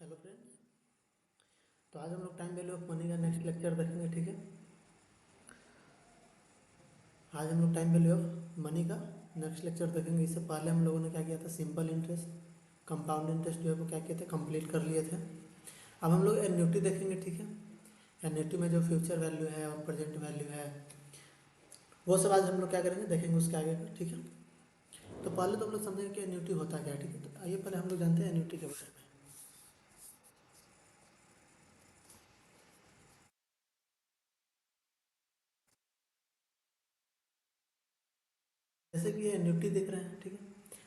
Hello friends. तो आज हम लोग टाइम वैल्यू ऑफ मनी का नेक्स्ट लेक्चर देखेंगे। ठीक है, आज हम लोग टाइम वैल्यू ऑफ मनी का नेक्स्ट लेक्चर देखेंगे। इससे पहले हम लोगों ने क्या किया था, सिंपल इंटरेस्ट, कंपाउंड इंटरेस्ट जो है वो क्या किए थे, कंप्लीट कर लिए थे। अब हम लोग एन्युटी देखेंगे। ठीक है, एन्युटी में जो फ्यूचर वैल्यू है और प्रेजेंट वैल्यू है वो सब आज हम लोग क्या करेंगे, देखेंगे उसके आगे का। ठीक है, तो पहले तो हम लोग समझेंगे कि एन्युटी होता क्या है। ठीक है, तो आइए पहले हम लोग जानते हैं एन्युटी के बारे में। जैसे कि ये एन्युटी देख रहे हैं। ठीक है,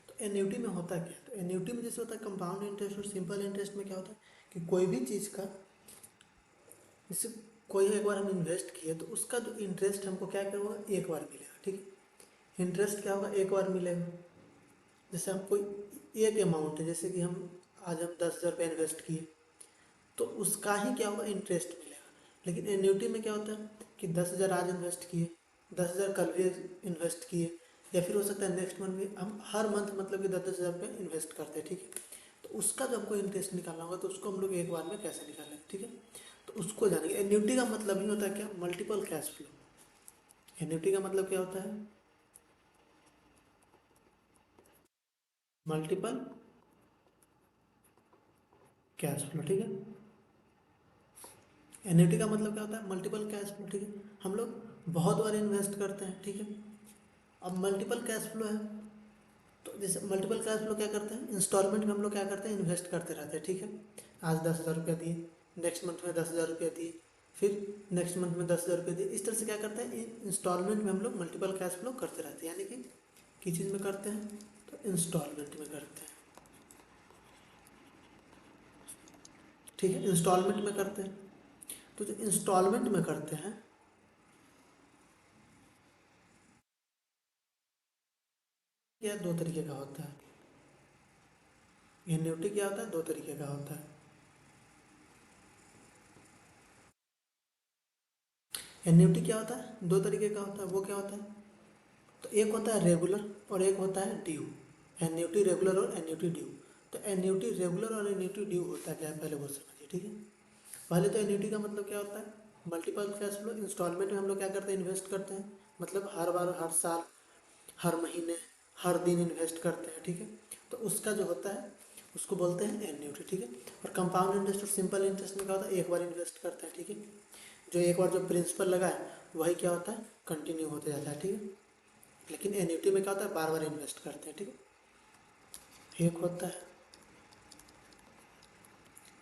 तो एन्युटी में होता क्या है, तो एन्युटी में जैसे होता है कंपाउंड इंटरेस्ट और सिंपल इंटरेस्ट में क्या होता है कि कोई भी चीज़ का, जैसे कोई एक बार हम इन्वेस्ट किए तो उसका जो इंटरेस्ट हमको क्या होगा, एक बार मिलेगा। ठीक है, इंटरेस्ट क्या होगा, एक बार मिलेगा। जैसे हम कोई एक अमाउंट है, जैसे कि हम आज हम 10,000 रुपये इन्वेस्ट किए तो उसका ही क्या होगा, इंटरेस्ट मिलेगा। लेकिन एन्युटी में क्या होता है कि 10,000 आज इन्वेस्ट किए, 10,000 कल भी इन्वेस्ट किए, या फिर हो सकता है नेक्स्ट मंथ भी हम हर मंथ मतलब कि 10,000 रुपये इन्वेस्ट करते हैं। ठीक है, तो उसका जब हमको इंटरेस्ट निकालना होगा तो उसको हम लोग एक बार में कैसे निकालेंगे। ठीक है, तो उसको जानेंगे। एन्युटी का मतलब ही होता है क्या, मल्टीपल कैश फ्लो। एन्युटी का मतलब क्या होता है, मल्टीपल कैश फ्लो। ठीक है, एन्युटी का मतलब क्या होता है, मल्टीपल कैश फ्लो। ठीक है, हम लोग बहुत बार इन्वेस्ट करते हैं। ठीक है, अब मल्टीपल कैश फ्लो है तो जैसे मल्टीपल कैश फ्लो क्या करते हैं, इंस्टॉलमेंट में हम लोग क्या करते हैं, इन्वेस्ट करते रहते हैं। ठीक है, आज 10,000 रुपया दिए, नेक्स्ट मंथ में 10,000 रुपया दिए, फिर नेक्स्ट मंथ में 10,000 रुपये दिए। इस तरह से क्या करते हैं, इंस्टॉलमेंट में हम लोग मल्टीपल कैश फ्लो करते रहते हैं। यानी कि किस चीज़ में करते हैं, तो इंस्टॉलमेंट में करते हैं। ठीक है, इंस्टॉलमेंट में करते हैं। तो जो इंस्टॉलमेंट में करते हैं, यह दो तरीके का होता है। एन्युटी क्या होता है, दो तरीके का होता है। एन्युटी क्या होता है, दो तरीके का होता है। वो क्या होता है, तो एक होता है रेगुलर और एक होता है ड्यू। एन्युटी रेगुलर और एन्युटी ड्यू। तो एन्युटी रेगुलर और एन्युटी ड्यू होता है क्या है, पहले वो समझिए। ठीक है, पहले तो एन्युटी का मतलब क्या होता है, मल्टीपल कैश फ्लो। इंस्टॉलमेंट में हम लोग क्या करते हैं, इन्वेस्ट करते हैं, मतलब हर बार, हर साल, हर महीने, हर दिन इन्वेस्ट करते हैं। ठीक है, तो उसका जो होता है उसको बोलते हैं एन्युटी। ठीक है, और कंपाउंड इंटरेस्ट और सिंपल इंटरेस्ट में क्या होता है, एक बार इन्वेस्ट करते हैं। ठीक है, जो एक बार जो प्रिंसिपल लगा है वही क्या होता है, कंटिन्यू होते जाता है। ठीक है, लेकिन एन्युटी में क्या होता है, बार बार इन्वेस्ट करते हैं। ठीक है, एक होता है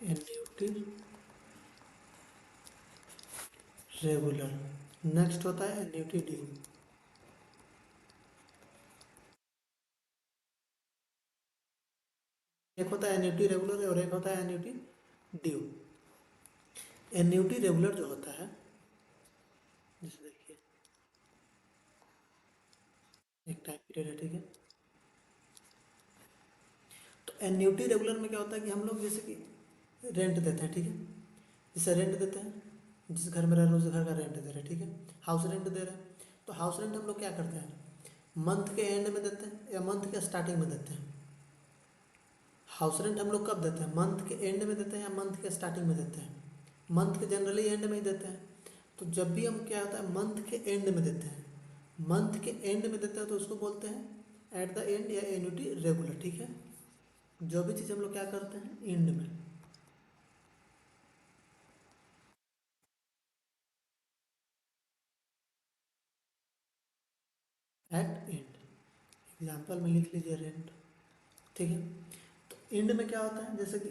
एन्युटी रेगुलर, नेक्स्ट होता है एन्युटी ड्यू। एक होता है एन्युटी रेगुलर और एक होता है एन्युटी ड्यू। एन्युटी रेगुलर जो होता है, जैसे देखिए एक टाइम पीरियड है। ठीक है, तो एन्युटी रेगुलर में क्या होता है कि हम लोग जैसे कि रेंट देते हैं। ठीक है, जैसे रेंट देते हैं, जिस घर में रह रहे हैं उस घर का रेंट दे रहे हैं। ठीक है, हाउस रेंट दे रहे हैं, तो हाउस रेंट हम लोग क्या करते हैं, मंथ के एंड में देते हैं या मंथ के स्टार्टिंग में देते हैं। हाउस रेंट हम लोग कब देते हैं, मंथ के एंड में देते हैं या मंथ के स्टार्टिंग में देते हैं, मंथ के जनरली एंड में ही देते हैं। तो जब भी हम क्या होता है, मंथ के एंड में देते हैं, मंथ के एंड में देते हैं तो उसको बोलते हैं एट द एंड या एन्युटी रेगुलर। ठीक है, जो भी चीज़ हम लोग क्या करते हैं, एंड में, एट एंड। एग्जाम्पल में लिख लीजिए रेंट। ठीक है, तो एंड में क्या होता है, जैसे कि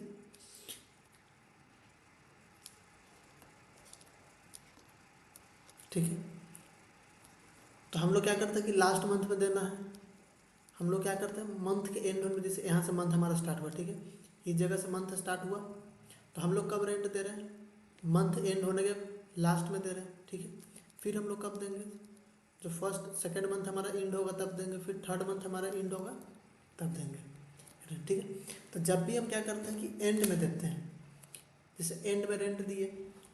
ठीक है, तो हम लोग क्या करते हैं कि लास्ट मंथ में देना है। हम लोग क्या करते हैं, मंथ के एंड में, जैसे यहाँ से मंथ हमारा स्टार्ट हुआ। ठीक है, इस जगह से मंथ स्टार्ट हुआ तो हम लोग कब रेंट दे रहे हैं, मंथ एंड होने के लास्ट में दे रहे हैं। ठीक है, फिर हम लोग कब देंगे, जो फर्स्ट सेकेंड मंथ हमारा एंड होगा तब देंगे, फिर थर्ड मंथ हमारा एंड होगा तब देंगे। ठीक है, तो जब भी हम क्या करते हैं कि एंड में देते हैं, जैसे एंड में रेंट दिए,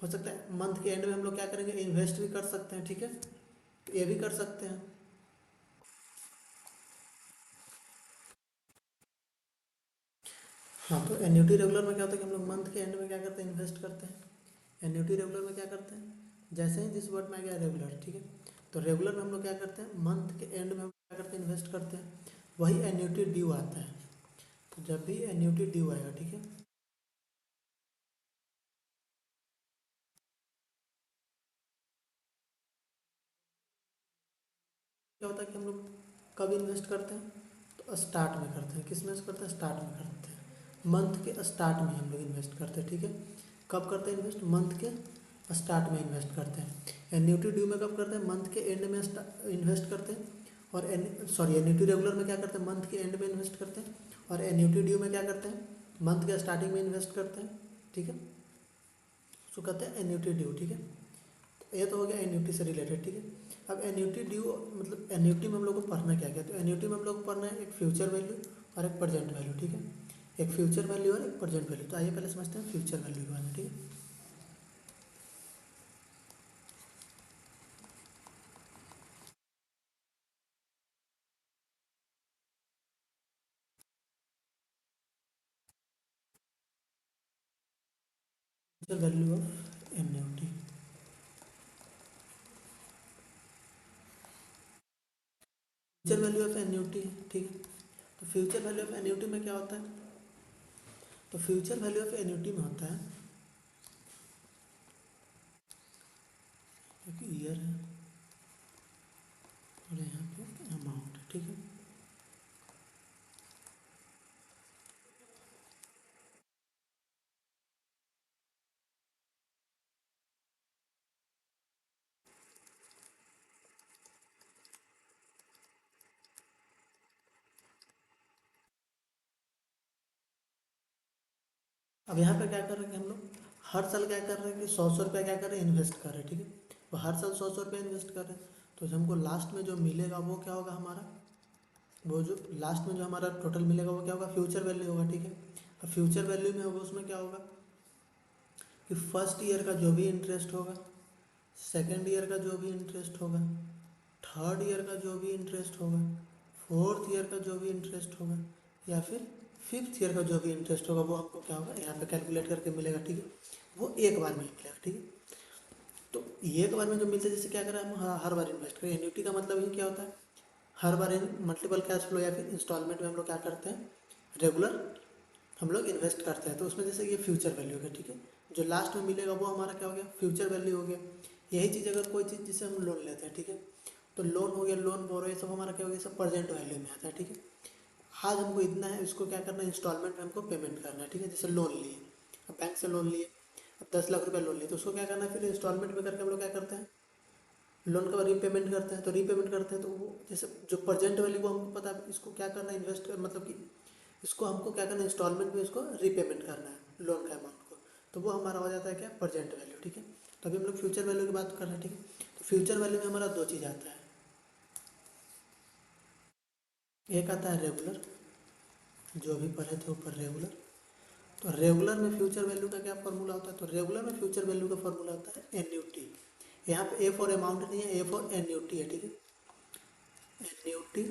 हो सकता है मंथ के एंड में हम लोग क्या करेंगे, इन्वेस्ट भी कर सकते हैं। ठीक है, तो ये भी कर सकते हैं। हाँ, तो एन्युटी रेगुलर में क्या होता है कि हम लोग मंथ के एंड में क्या करते हैं, इन्वेस्ट करते हैं। एन्युटी रेगुलर में क्या करते हैं, जैसे ही जिस वर्ड में आ गया रेगुलर, ठीक है, तो रेगुलर में हम लोग क्या करते हैं, मंथ के एंड में हम क्या करते हैं, इन्वेस्ट करते हैं। वही एन्युटी ड्यू आता है। तो जब भी एन्युटी ड्यू आएगा, ठीक है, क्या होता है कि हम लोग कब इन्वेस्ट करते हैं, तो स्टार्ट में करते हैं। किस में करते हैं, स्टार्ट में करते हैं। मंथ के स्टार्ट में हम लोग इन्वेस्ट करते हैं, ठीक है। कब करते हैं इन्वेस्ट, मंथ के स्टार्ट में इन्वेस्ट करते हैं। एन्युटी ड्यू में कब करते हैं, मंथ के एंड में इन्वेस्ट करते हैं। और एन्युटी रेगुलर में क्या करते हैं, मंथ के एंड में इन्वेस्ट करते हैं। और एन्युटी ड्यू में क्या करते हैं, मंथ के स्टार्टिंग में इन्वेस्ट करते हैं, ठीक है। उसको कहते हैं एन्युटी ड्यू, ठीक है। ये तो हो गया एन्युटी से रिलेटेड, ठीक है। अब एन्युटी ड्यू मतलब एन्युटी में हम लोग को पढ़ना क्या क्या, तो एन्युटी में हम लोग को पढ़ना है एक फ्यूचर वैल्यू और एक प्रेजेंट वैल्यू, ठीक है। एक फ्यूचर वैल्यू और एक प्रेजेंट वैल्यू। तो आइए पहले समझते हैं फ्यूचर वैल्यू के बारे में, ठीक है। Future value of annuity, future value of annuity, ठीक है। तो फ्यूचर वैल्यू ऑफ एन्युटी में क्या होता है, तो फ्यूचर वैल्यू ऑफ एन्युटी में होता है एक ईयर है और यहाँ पे अमाउंट है, ठीक है। अब यहाँ पे क्या कर रहे हैं कि हम लोग हर साल क्या कर रहे हैं कि 100 100 रुपया क्या कर रहे हैं, इन्वेस्ट कर रहे हैं, ठीक है। तो हर साल 100 100 रुपया इन्वेस्ट कर रहे हैं। तो जो हमको लास्ट में जो मिलेगा वो क्या होगा हमारा, वो जो लास्ट में जो हमारा टोटल मिलेगा वो क्या होगा, फ्यूचर वैल्यू होगा, ठीक है। अब फ्यूचर वैल्यू में होगा, उसमें क्या होगा कि फर्स्ट ईयर का जो भी इंटरेस्ट होगा, सेकेंड ईयर का जो भी इंटरेस्ट होगा, थर्ड ईयर का जो भी इंटरेस्ट होगा, फोर्थ ईयर का जो भी इंटरेस्ट होगा, या फिर फिफ्थ ईयर का जो भी इंटरेस्ट होगा, वो हमको क्या होगा यहाँ पे कैलकुलेट करके मिलेगा, ठीक है। वो एक बार में ही मिलेगा, ठीक है। तो एक बार में जो मिलता है, जैसे क्या करें हम हर बार इन्वेस्ट करें। एन्युटी का मतलब ही क्या होता है, हर बार इन मल्टीपल कैश फ्लो या फिर इंस्टॉलमेंट में हम लोग क्या करते हैं, रेगुलर हम लोग इन्वेस्ट करते हैं। तो उसमें जैसे ये फ्यूचर वैल्यू है, ठीक है। जो लास्ट में मिलेगा वो हमारा क्या हो गया, फ्यूचर वैल्यू हो गया। यही चीज़ अगर कोई चीज़ जिसे हम लोन लेते हैं, ठीक है, तो लोन हो गया, लोन बोरो, ये सब हमारा क्या हो गया, सब प्रेजेंट वैल्यू में आता है, ठीक है। आज हमको इतना है, इसको क्या करना है, इंस्टॉलमेंट में हमको पेमेंट करना है, ठीक है। जैसे लोन लिए, अब बैंक से लोन लिए, अब 10 लाख रुपया लोन लिए, तो उसको क्या करना है, फिर इंस्टॉलमेंट में करके हम लोग क्या करते हैं, लोन का रीपेमेंट करते हैं। तो रीपेमेंट करते हैं तो वो जैसे जो प्रेजेंट वैल्यू को हमको पता है इसको क्या करना है, इन्वेस्ट मतलब कि इसको हमको क्या करना है, इंस्टॉलमेंट में इसको रीपेमेंट करना है लोन का अमाउंट को। तो वो हमारा हो जाता है क्या, प्रेजेंट वैल्यू, ठीक है। तो अभी हम लोग फ्यूचर वैल्यू की बात कर रहे हैं, ठीक है। तो फ्यूचर वैल्यू में हमारा दो चीज़ आता है, एक आता है रेगुलर, जो भी पढ़े थे ऊपर रेगुलर। तो रेगुलर में फ्यूचर वैल्यू का क्या फॉर्मूला होता है, तो रेगुलर में फ्यूचर वैल्यू का फॉर्मूला होता है एन्यूटी। यहाँ पे ए फॉर अमाउंट नहीं है, ए फॉर एन्यूटी है, ठीक है। Annuity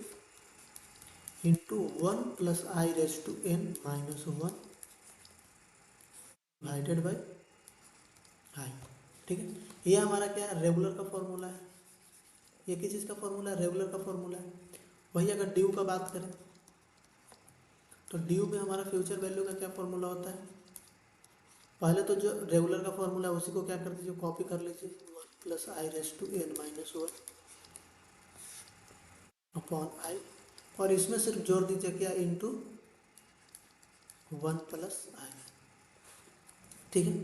into 1 + i⁻n−1 divided by I, ठीक है। ये हमारा क्या है, रेगुलर का फॉर्मूला है। ये किस चीज़ का फॉर्मूला है, रेगुलर का फॉर्मूला है। वही अगर ड्यू का बात करें, तो ड्यू में हमारा फ्यूचर वैल्यू का क्या फॉर्मूला होता है, पहले तो जो रेगुलर का फॉर्मूला है उसी को क्या कर दीजिए, कॉपी कर लीजिए, 1 + i⁻n−1 अपॉन आई, और इसमें सिर्फ जोड़ दीजिए क्या, इंटू 1 + i, ठीक है।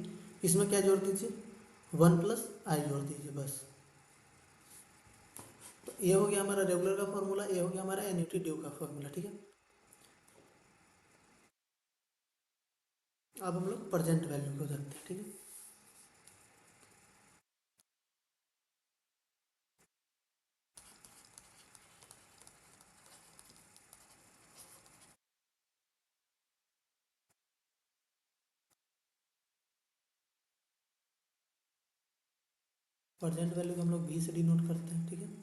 इसमें क्या जोड़ दीजिए, 1 + i जोड़ दीजिए बस। तो ये हो गया हमारा रेगुलर का फॉर्मूला, ये हो गया हमारा एन्युटी ड्यू का फॉर्मूला, ठीक है। अब हम लोग प्रेजेंट वैल्यू को देखते हैं, ठीक है। प्रेजेंट वैल्यू को हम लोग भी से डिनोट करते हैं, ठीक है।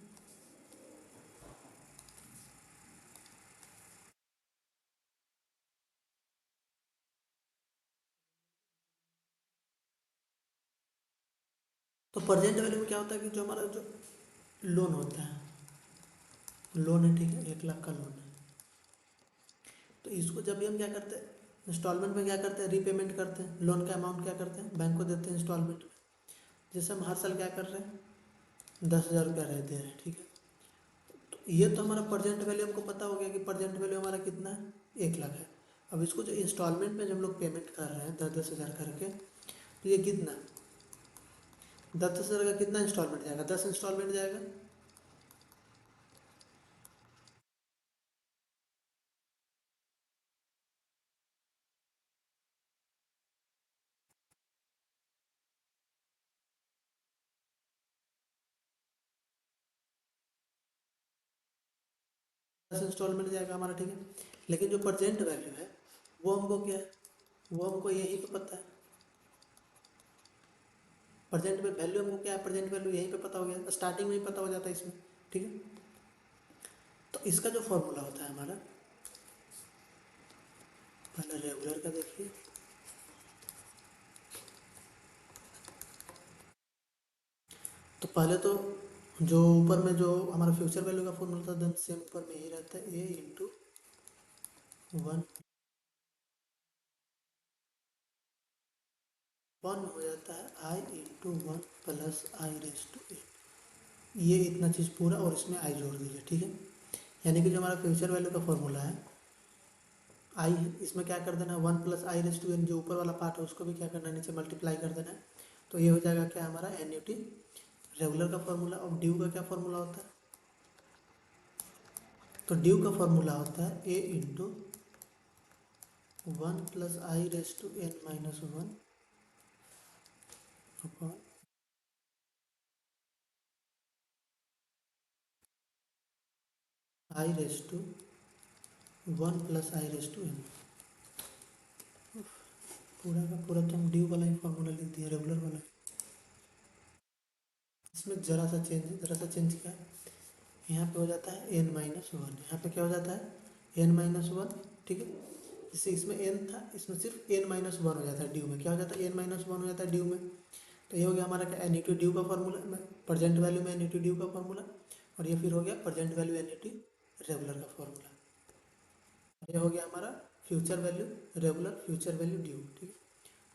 तो प्रेजेंट वैल्यू में क्या होता है कि जो हमारा जो लोन होता है, लोन है, ठीक है, 1 लाख का लोन है, तो इसको जब भी हम क्या करते हैं, इंस्टॉलमेंट में क्या करते हैं, रीपेमेंट करते हैं, लोन का अमाउंट क्या करते हैं, बैंक को देते हैं इंस्टॉलमेंट में। जैसे हम हर साल क्या कर रहे हैं, 10,000 रुपया दे रहे हैं, ठीक है। तो ये तो हमारा प्रेजेंट वैल्यू हमको पता हो गया कि प्रेजेंट वैल्यू हमारा कितना है, 1 लाख है। अब इसको जो इंस्टॉलमेंट में जब हम लोग पेमेंट कर रहे हैं 10-10 हज़ार करके, तो ये कितना, 10-10 हज़ार का कितना इंस्टॉलमेंट जाएगा, 10 इंस्टॉलमेंट जाएगा। 10 इंस्टॉलमेंट जाएगा हमारा, ठीक है। लेकिन जो प्रेजेंट वैल्यू है वो हमको क्या है, वो हमको यहीं पे पता है। प्रेजेंट में वैल्यू हमको क्या है, प्रेजेंट वैल्यू यहीं पे पता हो गया, स्टार्टिंग में ही पता हो जाता है इसमें, ठीक है। तो इसका जो फॉर्मूला होता है हमारा, पहले रेगुलर का देखिए, तो पहले तो जो ऊपर में जो हमारा फ्यूचर वैल्यू का फॉर्मूला था, देन सेम ऊपर में ही रहता है, ए इंटू 1 1 हो जाता है I into 1 plus I raise to A. ये इतना चीज़ पूरा, और इसमें आई जोड़ दीजिए, ठीक है। यानी कि जो हमारा फ्यूचर वैल्यू का फॉर्मूला है आई, इसमें क्या कर देना है, 1 plus I raise to n, जो ऊपर वाला पार्ट है उसको भी क्या करना है, नीचे मल्टीप्लाई कर देना है। तो ये हो जाएगा क्या हमारा एन्युटी रेगुलर का फॉर्मूला। और ड्यू का क्या फॉर्मूला होता है, तो ड्यू का फॉर्मूला होता है A into 1 plus I raise to N minus 1 upon I raise to 1 plus I raise to N. पूरा का पूरा तो हम ड्यू वाला ही फॉर्मूला लिख दिया, रेगुलर वाला। इसमें ज़रा सा चेंज है, ज़रा सा चेंज क्या है, यहाँ पे हो जाता है एन माइनस वन, यहाँ पे क्या हो जाता है एन माइनस वन, ठीक है। जैसे इसमें एन था, इसमें सिर्फ एन माइनस वन हो जाता है, ड्यू में क्या हो जाता है, एन माइनस वन हो जाता है ड्यू में। तो ये हो गया हमारा क्या, एन्युटी ड्यू का फॉर्मूला, प्रेजेंट वैल्यू में एन्युटी ड्यू का फॉर्मूला। और ये फिर हो गया प्रेजेंट वैल्यू एन्युटी रेगुलर का फॉर्मूला। ये हो गया हमारा future value regular, future value due, ठीक है।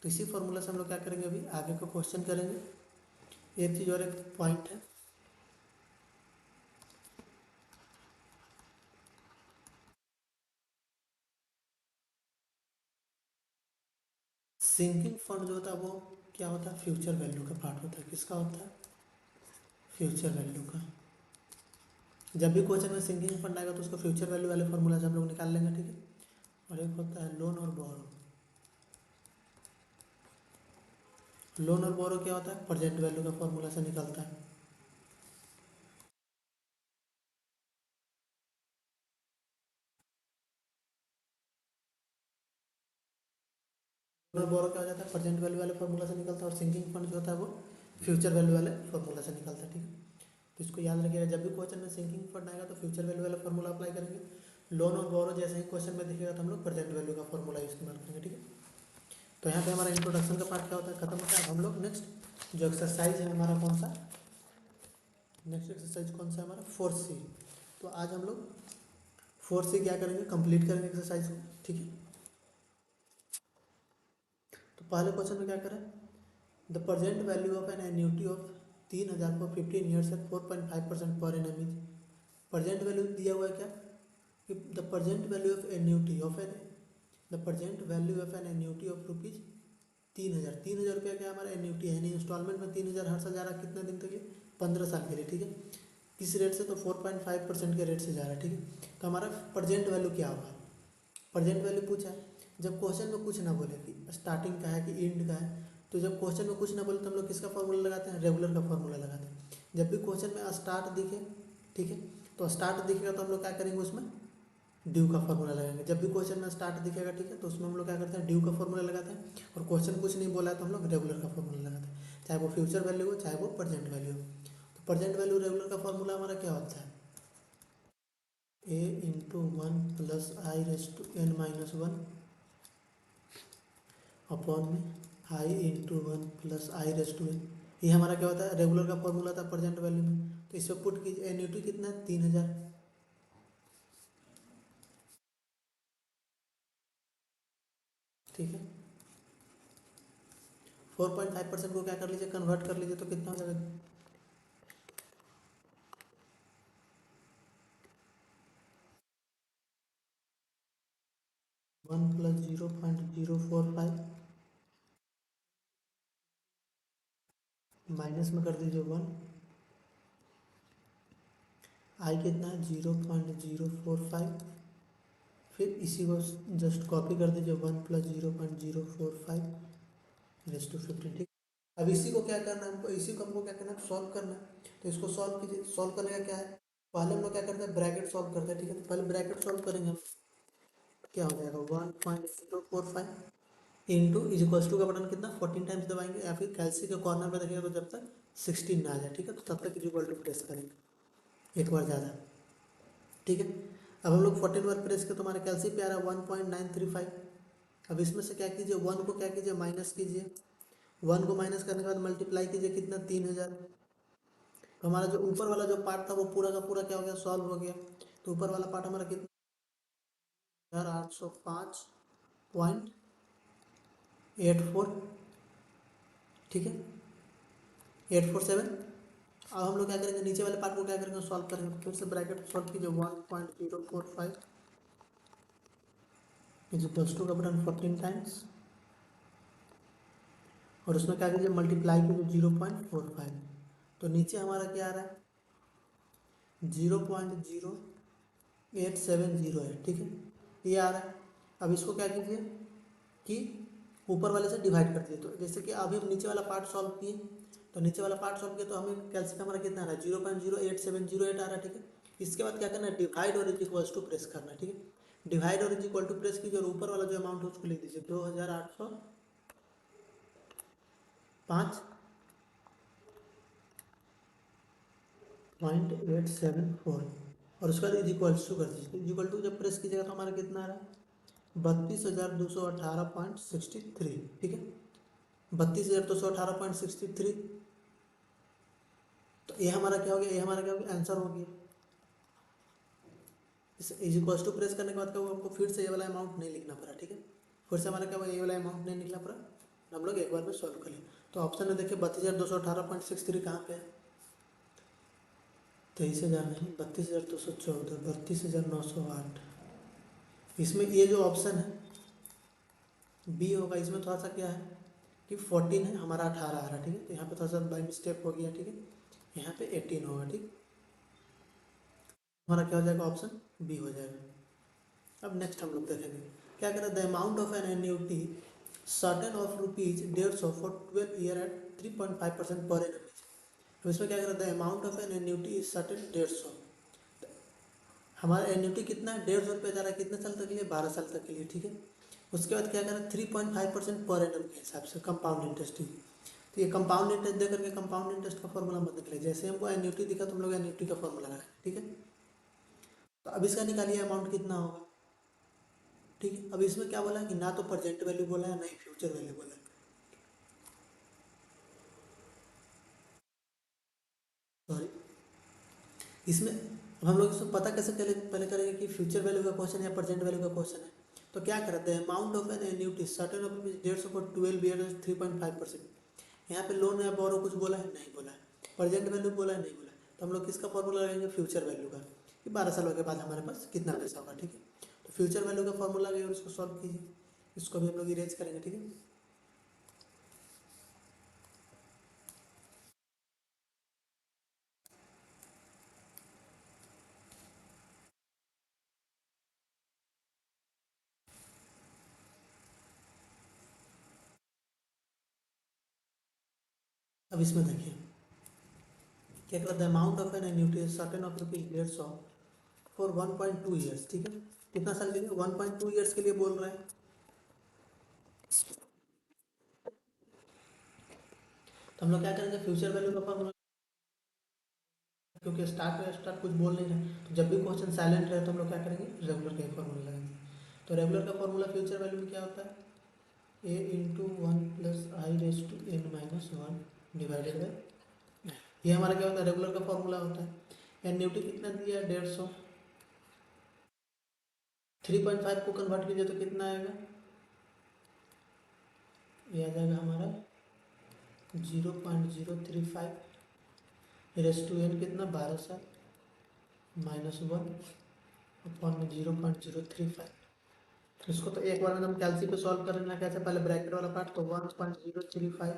तो इसी फॉर्मूला से हम लोग क्या करेंगे, अभी आगे का क्वेश्चन करेंगे। एक चीज़ और एक पॉइंट है, सिंकिंग फंड जो होता है वो क्या होता है, फ्यूचर वैल्यू का पार्ट होता है। किसका होता है, फ्यूचर वैल्यू का। जब भी क्वेश्चन में सिंकिंग फंड आएगा तो उसको फ्यूचर वैल्यू वाले फॉर्मूला से हम लोग निकाल लेंगे, ठीक है। और एक होता है लोन और बोरो। लोन और बोरो क्या होता है, प्रेजेंट वैल्यू का फॉर्मूला से निकलता है। लोन और बोरो क्या हो जाता है, प्रेजेंट वैल्यू वाले फॉर्मूला से निकलता है। और सिंकिंग फंड जो होता है वो फ्यूचर वैल्यू वाले फॉर्मूला से निकलता है, ठीक है। तो इसको याद रखिएगा, जब भी क्वेश्चन में सिंकिंग फंड आएगा तो फ्यूचर वैल्यू वाला फॉर्मूला अप्लाई करेंगे। लोन और बोरो जैसे ही क्वेश्चन में दिखेगा तो हम लोग प्रेजेंट वैल्यू का फॉर्मूला इस्तेमाल करेंगे, ठीक है। तो यहाँ पे हमारा इंट्रोडक्शन का पार्ट क्या होता है, खत्म होता है। अब हम लोग नेक्स्ट जो एक्सरसाइज है हमारा, कौन सा नेक्स्ट एक्सरसाइज कौन सा है हमारा, 4C। तो आज हम लोग 4C क्या करेंगे, कंप्लीट करेंगे एक्सरसाइज को, ठीक है। तो पहले क्वेश्चन में क्या करें, the present value of an annuity of 3,000 for 15 years at 4.5% per annum is. Present value दिया हुआ है क्या, कि the present value of annuity of an, the present value of an annuity of rupees 3,000। 3,000 रुपया क्या हमारा एन्यूटी है, यानी इंस्टॉलमेंट में 3,000 हर साल जा रहा है, कितने दिन के लिए, 15 साल के लिए, ठीक है। किस रेट से, तो 4.5% के रेट से जा रहा है, ठीक है। तो हमारा प्रेजेंट वैल्यू क्या होगा, प्रेजेंट वैल्यू पूछा है। जब क्वेश्चन में कुछ ना बोले कि स्टार्टिंग का है कि एंड का है, तो जब क्वेश्चन में कुछ ना बोले तो हम लोग किसका फॉर्मूला लगाते हैं, रेगुलर का फॉर्मूला लगाते हैं। जब भी क्वेश्चन में स्टार्ट दिखे, ठीक है, तो स्टार्ट दिखेगा तो हम लोग क्या करेंगे, उसमें ड्यू का फॉर्मूला लगाएंगे। जब भी क्वेश्चन में स्टार्ट दिखेगा, ठीक है, तो उसमें हम लोग क्या करते हैं, ड्यू का फॉर्मूला लगाते हैं। और क्वेश्चन कुछ नहीं बोला है तो हम लोग रेगुलर का फॉर्मूला लगाते हैं, चाहे वो फ्यूचर वैल्यू हो चाहे वो प्रेजेंट वैल्यू हो। तो प्रेजेंट वैल्यू रेगुलर का फॉर्मूला हमारा क्या होता है, A into 1 plus I raise to N minus 1 upon में I into 1 plus I raise to N. ये हमारा क्या होता है, रेगुलर का फॉर्मूला था प्रेजेंट वैल्यू में, तो इसमें पुट कीजिए एन्युटी कितना है 3000, ठीक है। 4.5% को क्या कर लीजिए, कन्वर्ट कर लीजिए, तो कितना हो जाएगा, 1 + 0.045 माइनस में कर दीजिए 1, आई कितना है 0.045, फिर इसी को जस्ट कॉपी कर दीजिए 1 + 0.045 रेस टू 15, ठीक। अब इसी को क्या करना है हमको, इसी को हमको क्या करना है, सॉल्व करना है। तो इसको सॉल्व कीजिए, सॉल्व करने का क्या है, पहले हम लोग क्या करते हैं, ब्रैकेट सॉल्व करते हैं, ठीक है। तो पहले ब्रैकेट सॉल्व करेंगे हम, क्या हो जाएगा 1.045 इंटू इज इक्वल्स टू का बटन कितना 14 टाइम्स दबाएंगे, या फिर कैल्सी के कॉर्नर में देखिएगा तो जब तक 16 ना आ जाए, ठीक है, तो तब तक इज इक्वल टू प्रेस करेंगे एक बार ज़्यादा, ठीक है। अब हम लोग 14 बार प्रेस किया तो हमारे कैल्सी पे आ रहा है 1.935। अब इसमें से क्या कीजिए, 1 को क्या कीजिए, माइनस कीजिए, 1 को माइनस करने के बाद मल्टीप्लाई कीजिए कितना 3000। तो हमारा जो ऊपर वाला जो पार्ट था वो पूरा का पूरा क्या हो गया, सॉल्व हो गया। तो ऊपर वाला पार्ट हमारा कितना 1805.84, ठीक है, 847। अब हम लोग क्या करेंगे, नीचे वाले पार्ट को क्या करेंगे, सॉल्व करेंगे। तो फिर से ब्रैकेट सॉल्व कीजिए 1.045 इज इक्वल्स टू का बटन 14 टाइम्स, और उसमें क्या कीजिए, मल्टीप्लाई कीजिए 0.45। तो नीचे हमारा क्या आ रहा है 0.0870 है, ठीक है, ये आ रहा है। अब इसको क्या कीजिए कि ऊपर वाले से डिवाइड कर दिए। तो जैसे कि अभी हम नीचे वाला पार्ट सॉल्व किए, तो नीचे वाला पार्ट सॉल्व किया तो हमें कैल्शियम हमारा कितना आ रहा है 0.08708 आ रहा है, ठीक है। इसके बाद क्या करना है, डिवाइड और इज इक्वल्स टू प्रेस करना है, ठीक है। डिवाइड और इज इक्वल टू प्रेस कीजिए और ऊपर वाला जो अमाउंट है उसको लिख दीजिए 2874, और उसके बाद इज इक्वल्स टू कर दीजिए। इज इक्वल टू जब प्रेस कीजिएगा तो हमारा कितना आ रहा है 32,218.63, ठीक है, 32,218.63। तो ये हमारा क्या हो गया, ये हमारा क्या हो गया, आंसर हो गया। इस इज इक्वल्स टू प्रेस करने के बाद क्या हुआ, हमको फिर से ये वाला अमाउंट नहीं लिखना पड़ा, ठीक है। फिर से हमारा क्या हुआ, ये वाला अमाउंट नहीं लिखना पड़ा, हम लोग एक बार में सॉल्व कर लें। तो ऑप्शन में देखिए 32,218.63 कहाँ पे है, 23,000 नहीं, 32,214, 32,908। इसमें ये जो ऑप्शन है बी होगा, इसमें थोड़ा सा क्या है कि 14 है, हमारा 18 आ रहा है, ठीक है। तो यहाँ पे थोड़ा सा बाई मिस्टेक हो गया, ठीक है, यहाँ पे 18 होगा, ठीक। हमारा क्या हो जाएगा, ऑप्शन बी हो जाएगा। अब नेक्स्ट हम लोग देखेंगे क्या करें, the amount of an annuity certain of rupees 150 for 12 year at 3.5% per annum. तो इसमें क्या करें, the amount of an annuity is certain 150, हमारा एन्युटी कितना है 150 रुपये जा रहा है, कितने साल तक के लिए, 12 साल तक के लिए, ठीक है। उसके बाद क्या करें 3.5% पर एनम के हिसाब से कंपाउंड इंटरेस्ट ही। तो ये कंपाउंड इंटरेस्ट दे करके कंपाउंड इंटरेस्ट का फॉर्मूला मत निकले, जैसे हमको एन्युटी दिखा तो हम लोग एन्युटी का फॉर्मूला लगाए, ठीक है। तो अब इसका निकालिए अमाउंट कितना होगा, ठीक है। अब इसमें क्या बोला है कि ना तो प्रेजेंट वैल्यू बोला है, ना ही फ्यूचर वैल्यू बोला है, सॉरी। इसमें अब हम लोग इसको पता कैसे पहले करेंगे कि फ्यूचर वैल्यू का क्वेश्चन है या प्रेजेंट वैल्यू का क्वेश्चन है। तो क्या करते हैं, amount of an annuity certain of 150 for 12 year 3.5%। यहाँ पे लोन या बोरो कुछ बोला है, नहीं बोला है, प्रेजेंट वैल्यू बोला है, नहीं बोला है। तो हम लोग किसका फॉर्मूला लगाएंगे, फ्यूचर वैल्यू का, कि 12 सालों के बाद हमारे पास कितना पैसा होगा, ठीक है। तो फ्यूचर वैल्यू का फॉर्मूला लगाइए और इसको सॉल्व कीजिए। इसको भी हम लोग इरेज करेंगे, ठीक है। अब इसमें देखिए क्या कहता है, the amount of an annuity certain of rupees 150 for 1.2 years, ठीक है। कितना साल के लिए, 1.2 ईयर्स के लिए बोल रहे हैं। तो हम लोग क्या करेंगे, फ्यूचर वैल्यू का फॉर्मूला, क्योंकि स्टार्ट कुछ बोल नहीं रहे, तो जब भी क्वेश्चन साइलेंट रहे तो हम लोग क्या करेंगे, रेगुलर का फॉर्मूला लगाएंगे। तो रेगुलर का फॉर्मूला फ्यूचर वैल्यू में क्या होता है, A into 1 + i raise to n-1 divided by, ये हमारा क्या होता है, रेगुलर का फॉर्मूला होता है। एन्यूटी कितना दिया है, 150, 3.5 को कन्वर्ट कीजिए तो कितना आएगा, ये आ जाएगा हमारा 0.035 रेस टू एन कितना 12 -1 अपॉन में 0.035। इसको तो एक बार में हम कैलसी पे सॉल्व कर लेना कैसे, पहले ब्रैकेट वाला पार्ट, तो 1.035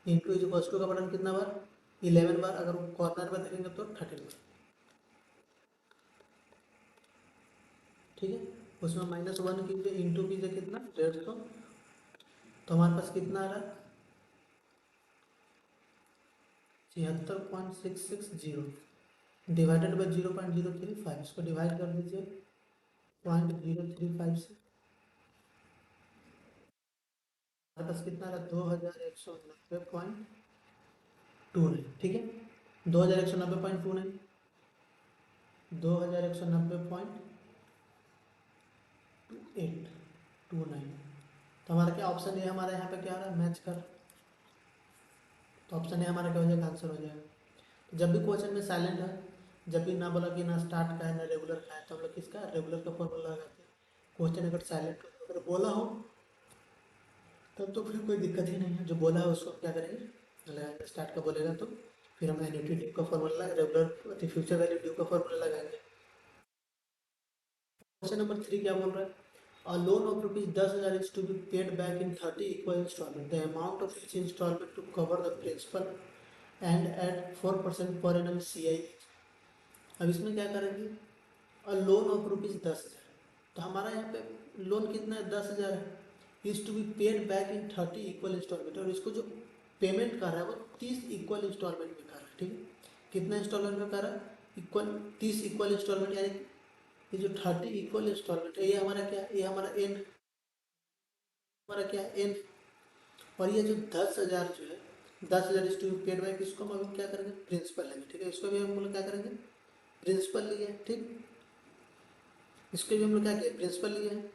इंटू इज इक्वल्स टू का बटन कितना बार, 11 बार, अगर कॉर्नर में देखेंगे तो 13 बार, ठीक है। उसमें -1 कीजिए, इंटू कीजिए कितना 150, तो हमारे पास कितना आ रहा है 76.660 डिवाइडेड बाई 0.035, इसको डिवाइड कर दीजिए 0.035 से, हमारे पास कितना आ रहा है 2190.29, ठीक है। 2190.29, 2190.2829, तो हमारा क्या ऑप्शन है, हमारा यहाँ पे क्या आ रहा है मैच कर, तो ऑप्शन है हमारा क्या हो जाएगा, आंसर हो जाएगा। तो जब भी क्वेश्चन में साइलेंट है, जब भी ना बोला कि ना स्टार्ट का है ना रेगुलर का है, तो हम लोग किसका रेगुलर का फॉर्मूला लगाते हैं। क्वेश्चन अगर साइलेंट हो, अगर बोला हो तब तो फिर कोई दिक्कत ही नहीं है, जो बोला है उसको क्या करेंगे लगाएंगे, स्टार्ट का बोलेगा तो फिर हम एन्यूटी ड्यू का formula regular future value due का फॉर्मूला लगाएंगे। क्वेश्चन नंबर 3 क्या बोल रहा है, A loan of ₹10,000 is to be paid back in 30 equal installment. The amount of each installment to cover the principal and at 4% per annum CI. अब इसमें क्या करेंगे, अ लोन ऑफ ₹10,000, तो हमारा यहाँ पे लोन कितना है 10,000 है, is to be paid back in 30 equal installment, और इसको जो पेमेंट कर रहा है वो 30 इक्वल इंस्टॉलमेंट में कर रहा है, ठीक है। कितना इंस्टॉलमेंट में कर रहा है, इक्वल 30 इक्वल इंस्टॉलमेंट, यानी ये जो 30 इक्वल इंस्टॉलमेंट है ये हमारा क्या है, ये हमारा एन, हमारा क्या है एन, और ये जो 10,000 जो है 10,000 is to be paid back, इसको हम अभी क्या करेंगे प्रिंसिपल लेंगे, ठीक है। इसको भी हम लोग क्या करेंगे प्रिंसिपल लिए, ठीक। इसके भी हम लोग क्या किए प्रिंसिपल लिए हैं,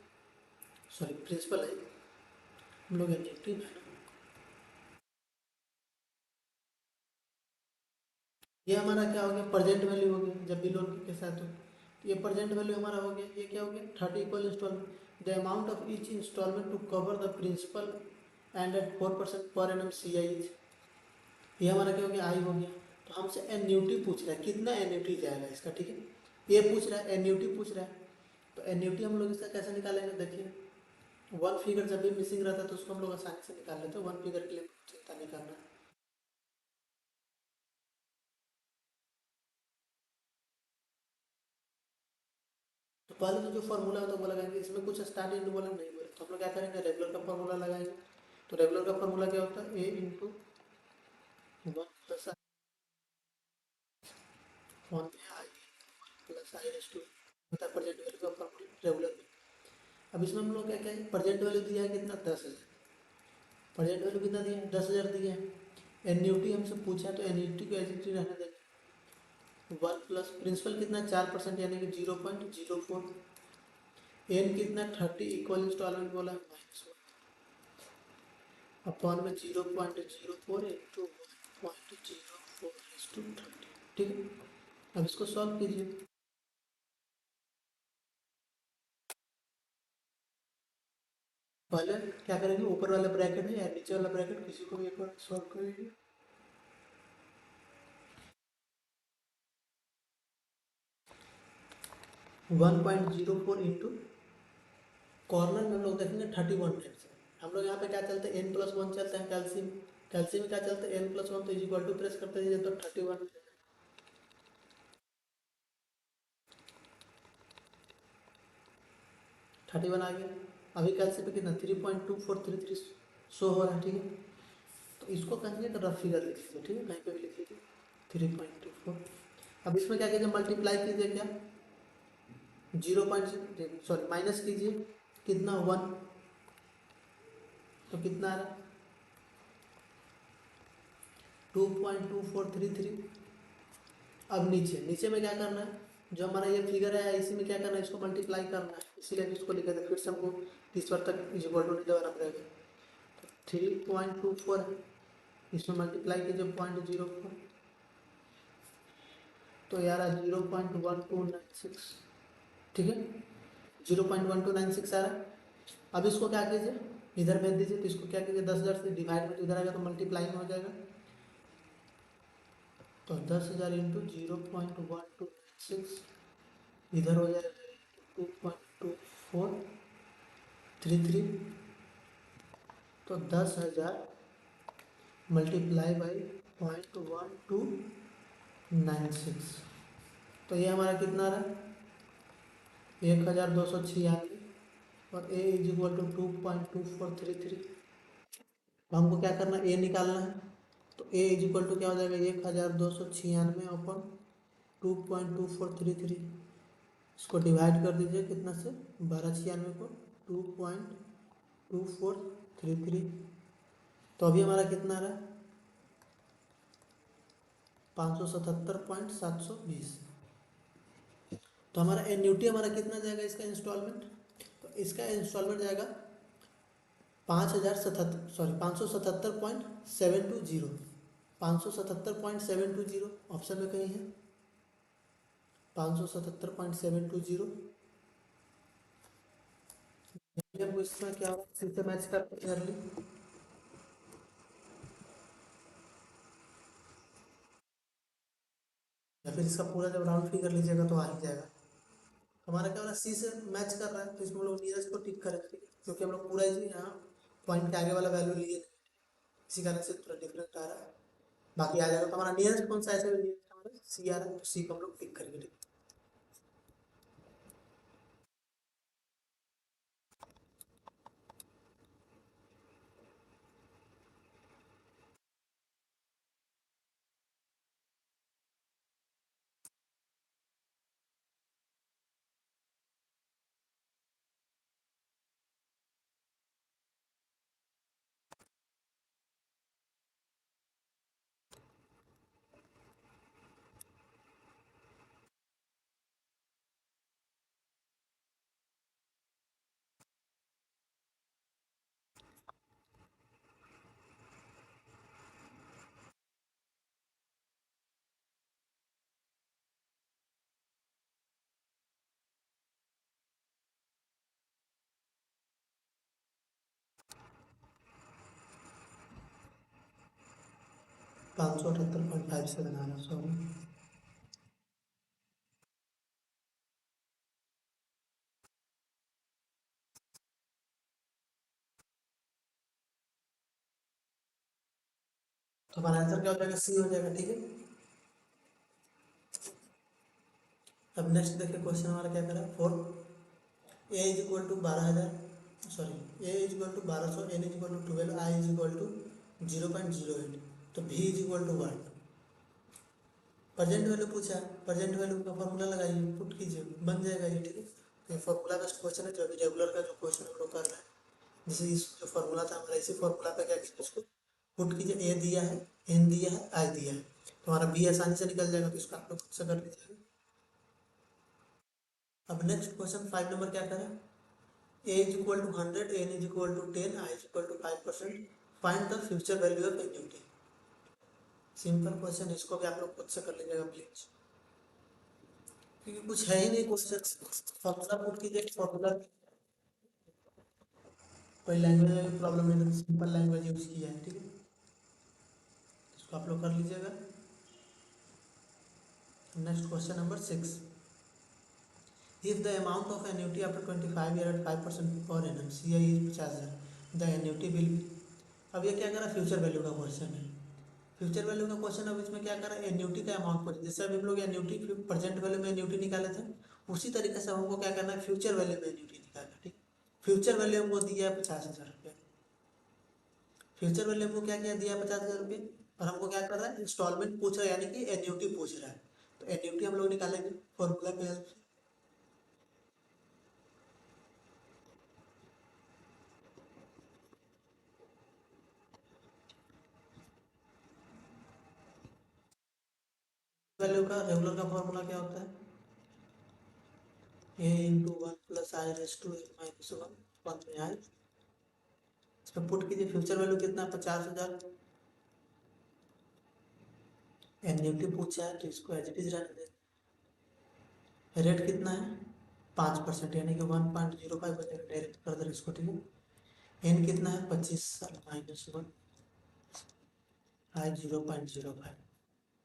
सॉरी प्रिंसिपल है हम लोग एडजेक्टिव है ना, ये हमारा क्या हो गया प्रेजेंट वैल्यू हो गया, जब भी लोन के साथ हो तो ये प्रेजेंट वैल्यू हमारा हो गया, ये क्या हो गया 30 equal installment, the amount of each installment to cover the principal and at 4% per annum CI, ये हमारा क्या हो गया आई हो गया। तो हमसे एन्यूटी पूछ रहा है, कितना एन्यूटी जाएगा इसका, ठीक है। ये पूछ रहा है एन्यूटी पूछ रहा है, तो एन्यूटी हम लोग इसका कैसे निकालेंगे, देखिए वन फिगर जब भी मिसिंग रहता है तो उसको हम लोग आसानी से निकाल लेते हैं, वन फिगर के लिए चिंता नहीं करना है। तो पहले तो जो फॉर्मूला होता है वो लगाएंगे, इसमें कुछ स्टार्ट इंटू वाला नहीं बोले, तो हम लोग क्या करेंगे रेगुलर का फॉर्मूला लगाएंगे। तो रेगुलर का फॉर्मूला क्या होता है, A into one plus one I plus I S to, होता है प्रेजेंट वैल्यू का फॉर्मूला रेगुलर में। अब इसमें हम लोग क्या क्या है, प्रेजेंट वैल्यू दिया है कितना 10,000, प्रेजेंट वैल्यू कितना दिया है 10,000 दिया है। एन्यूटी हमसे पूछा है तो एन्यूटी को एज इट इज रहने देंगे, वन प्लस प्रिंसिपल कितना 4% यानी कि 0.04, एन कितना 30 इक्वल इंस्टॉलमेंट बोला -1 अपॉन में 0.04 इंटू 1.04:30, ठीक है। अब इसको सॉल्व कीजिए, पहले क्या करेंगे ऊपर वाला ब्रैकेट है या नीचे वाला ब्रैकेट किसी को भी एक बार सॉल्व करेंगे। 1.04 इंटू कॉर्नर में हम लोग देखेंगे 31 टाइम्स, हम लोग यहाँ पे क्या चलते हैं n+1 चलते हैं, कैल्शियम कैल्शियम क्या चलते हैं n+1, तो इज इक्वल टू प्रेस करते हैं तो 31 31 आ गया। अभी कैल्शियम पे कितना 3.2433 शो हो रहा है, ठीक है। तो इसको कहेंगे तो रफ फिगर लिख लीजिए, ठीक है, कहीं पे भी लिख लीजिए 3.24। अब इसमें क्या कीजिए मल्टीप्लाई कीजिए, क्या 0. सॉरी माइनस कीजिए कितना 1, तो कितना आ रहा है 2.2433। अब नीचे नीचे में क्या करना है, जो हमारा ये फिगर है इसी में क्या करना है इसको मल्टीप्लाई करना है, इसीलिए इसको लिखा था, फिर से हमको 30 बार तक इज इक्वल टू नहीं दबाना पड़ेगा। 3.24 है इसमें मल्टीप्लाई कीजिए 0.04, तो यार 0.1296, ठीक है, 0.1296 आ रहा है। अब इसको क्या कीजिए, इधर भेज दीजिए, तो इसको क्या कीजिए 10,000 से डिवाइड में, तो इधर आएगा तो मल्टीप्लाई में हो जाएगा, तो 10,000 इंटू 0.1296, इधर हो जाएगा 2.2433, तो 10,000 मल्टीप्लाई बाई 0.1296, तो ये हमारा कितना रहा, 1,296, और ए इज इक्वल टू 2.2433। हमको क्या करना है, ए निकालना है, तो ए इज इक्वल टू क्या हो जाएगा 1,296 अपन 2.2433, इसको डिवाइड कर दीजिए कितना से, 1296 को 2.2433, तो अभी हमारा कितना रहा 577.720। तो हमारा एन्यूटी हमारा कितना जाएगा इसका इंस्टॉलमेंट, तो इसका इंस्टॉलमेंट जाएगा 5,077.720, 577.720 ऑप्शन में कहीं है, 577.720। हमको इसमें क्या होगा, फिर से मैच कर ली, या फिर इसका पूरा जब राउंड फिगर लीजिएगा तो आ ही जाएगा। हमारा क्या हो रहा है, सी से मैच कर रहा है, तो इसमें हम लोग नियरेस्ट को टिक करेंगे, क्योंकि हम लोग पूरा ही यहाँ पॉइंट के आगे वाला वैल्यू लिए, इसी कारण से थोड़ा डिफरेंट आ रहा है, बाकी आ जाएगा। तो हमारा नियरेस्ट कौन सा, ऐसे भी नियरेस्ट हमारा सी आ रहा है, तो सी को हम लोग टिक करेंगे। 578.57 आ रहा है, सॉरी। तो हमारा आंसर क्या हो जाएगा, सी हो जाएगा, ठीक है। अब नेक्स्ट देखिए क्वेश्चन हमारा क्या करा, 4, A is equal to 12,000, sorry A is equal to 1200, N is equal to 12, I is equal to 0.08, तो भी is equal to 1। Present value पूछा है, प्रेजेंट वैल्यू का फॉर्मूला लगाइए, पुट कीजिए, बन जाएगा ये, ठीक है। तो ये फॉर्मूला बेस्ड क्वेश्चन है, जो अभी रेगुलर का जो क्वेश्चन हम लोग कर रहे हैं, जैसे इस जो फॉर्मूला था हमारा, इसी फॉर्मूला पे क्या कीजिए, इसको पुट कीजिए, ए दिया है, एन दिया है, आई दिया है, तो हमारा बी आसानी से निकल जाएगा, तो इसको आप लोग खुद से कर लीजिएगा। अब नेक्स्ट क्वेश्चन 5 नंबर क्या करें, A is equal to 100, N is equal to 10, I is equal to 5%, find the future value of annuity. Simple question, इसको भी आप लोग खुद से कर लीजिएगा प्लीज, क्योंकि कुछ है ही नहीं क्वेश्चन, फॉर्मूला पुट कीजिए, फॉर्मूला कोई लैंग्वेज में प्रॉब्लम नहीं, तो सिंपल लैंग्वेज यूज किया है, ठीक है, इसको आप लोग कर लीजिएगा। Next question number 6, if the amount of annuity after 25 year at 5% per annum, C I is 50,000, the annuity will be. अब ये क्या करा, फ्यूचर वैल्यू का क्वेश्चन है, फ्यूचर वैल्यू का क्वेश्चन। अब इसमें क्या करा, एन्युटी का अमाउंट पर, जैसे अभी हम लोग एन्युटी प्रेजेंट वैल्यू में एन्युटी निकाले थे, उसी तरीके से हमको क्या करना है, फ्यूचर वैल्यू में एन्युटी निकालना, ठीक। फ्यूचर वैल्यू हमको दिया है 50,000 रुपये, फ्यूचर वैल्यू हमको क्या क्या दिया है, 50,000 रुपये, और हमको क्या कर रहा है, इंस्टॉलमेंट पूछ रहा है, यानी कि एन्युटी पूछ रहा है, तो एन्युटी हम लोग निकालेंगे फॉर्मूला पे हेल्प से। वैल्यू का रेगुलर का फॉर्मूला क्या होता है, ए इंटू 1 + i⁻1 1 में आई, इसमें पुट कीजिए, फ्यूचर वैल्यू कितना, 50,000, एन्युटी पूछा है तो इसको एज इट इज रहने दे। रेट कितना है 5%, यानी कि 1.05 हो जाएगा डायरेक्ट फर्दर इसको, ठीक है। एन कितना है 25 साल -1 है 0.05।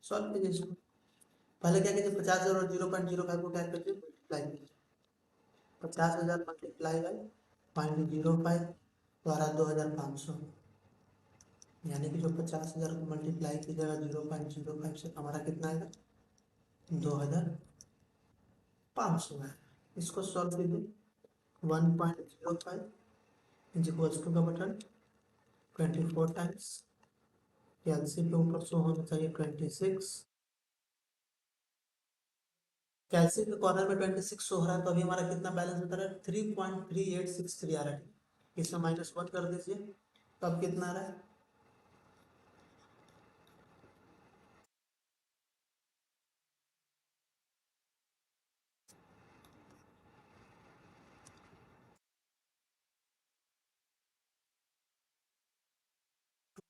सॉल्व कीजिए इसको। पहले क्या कीजिए 50,000 और 0.05 को क्या कीजिए मल्टीप्लाई कीजिए। 50,000 मल्टीप्लाई बाई 0.05 तो आ रहा है 2,500, यानी कि जो 50,000 को मल्टीप्लाई कीजिएगा 0.05 से हमारा कितना आएगा 2,500 है। इसको सॉल्व कीजिए। 1.05 इज इक्वल्स टू का बटन 24 टाइम्स, कैलसी पे ऊपर शो होना चाहिए 26, कैलसी के कॉर्नर में 26 शो हो रहा है, तो अभी हमारा कितना बैलेंस बता रहा है 3.3863 आ रहा है। इसमें -1 कर दीजिए तो अब कितना आ रहा है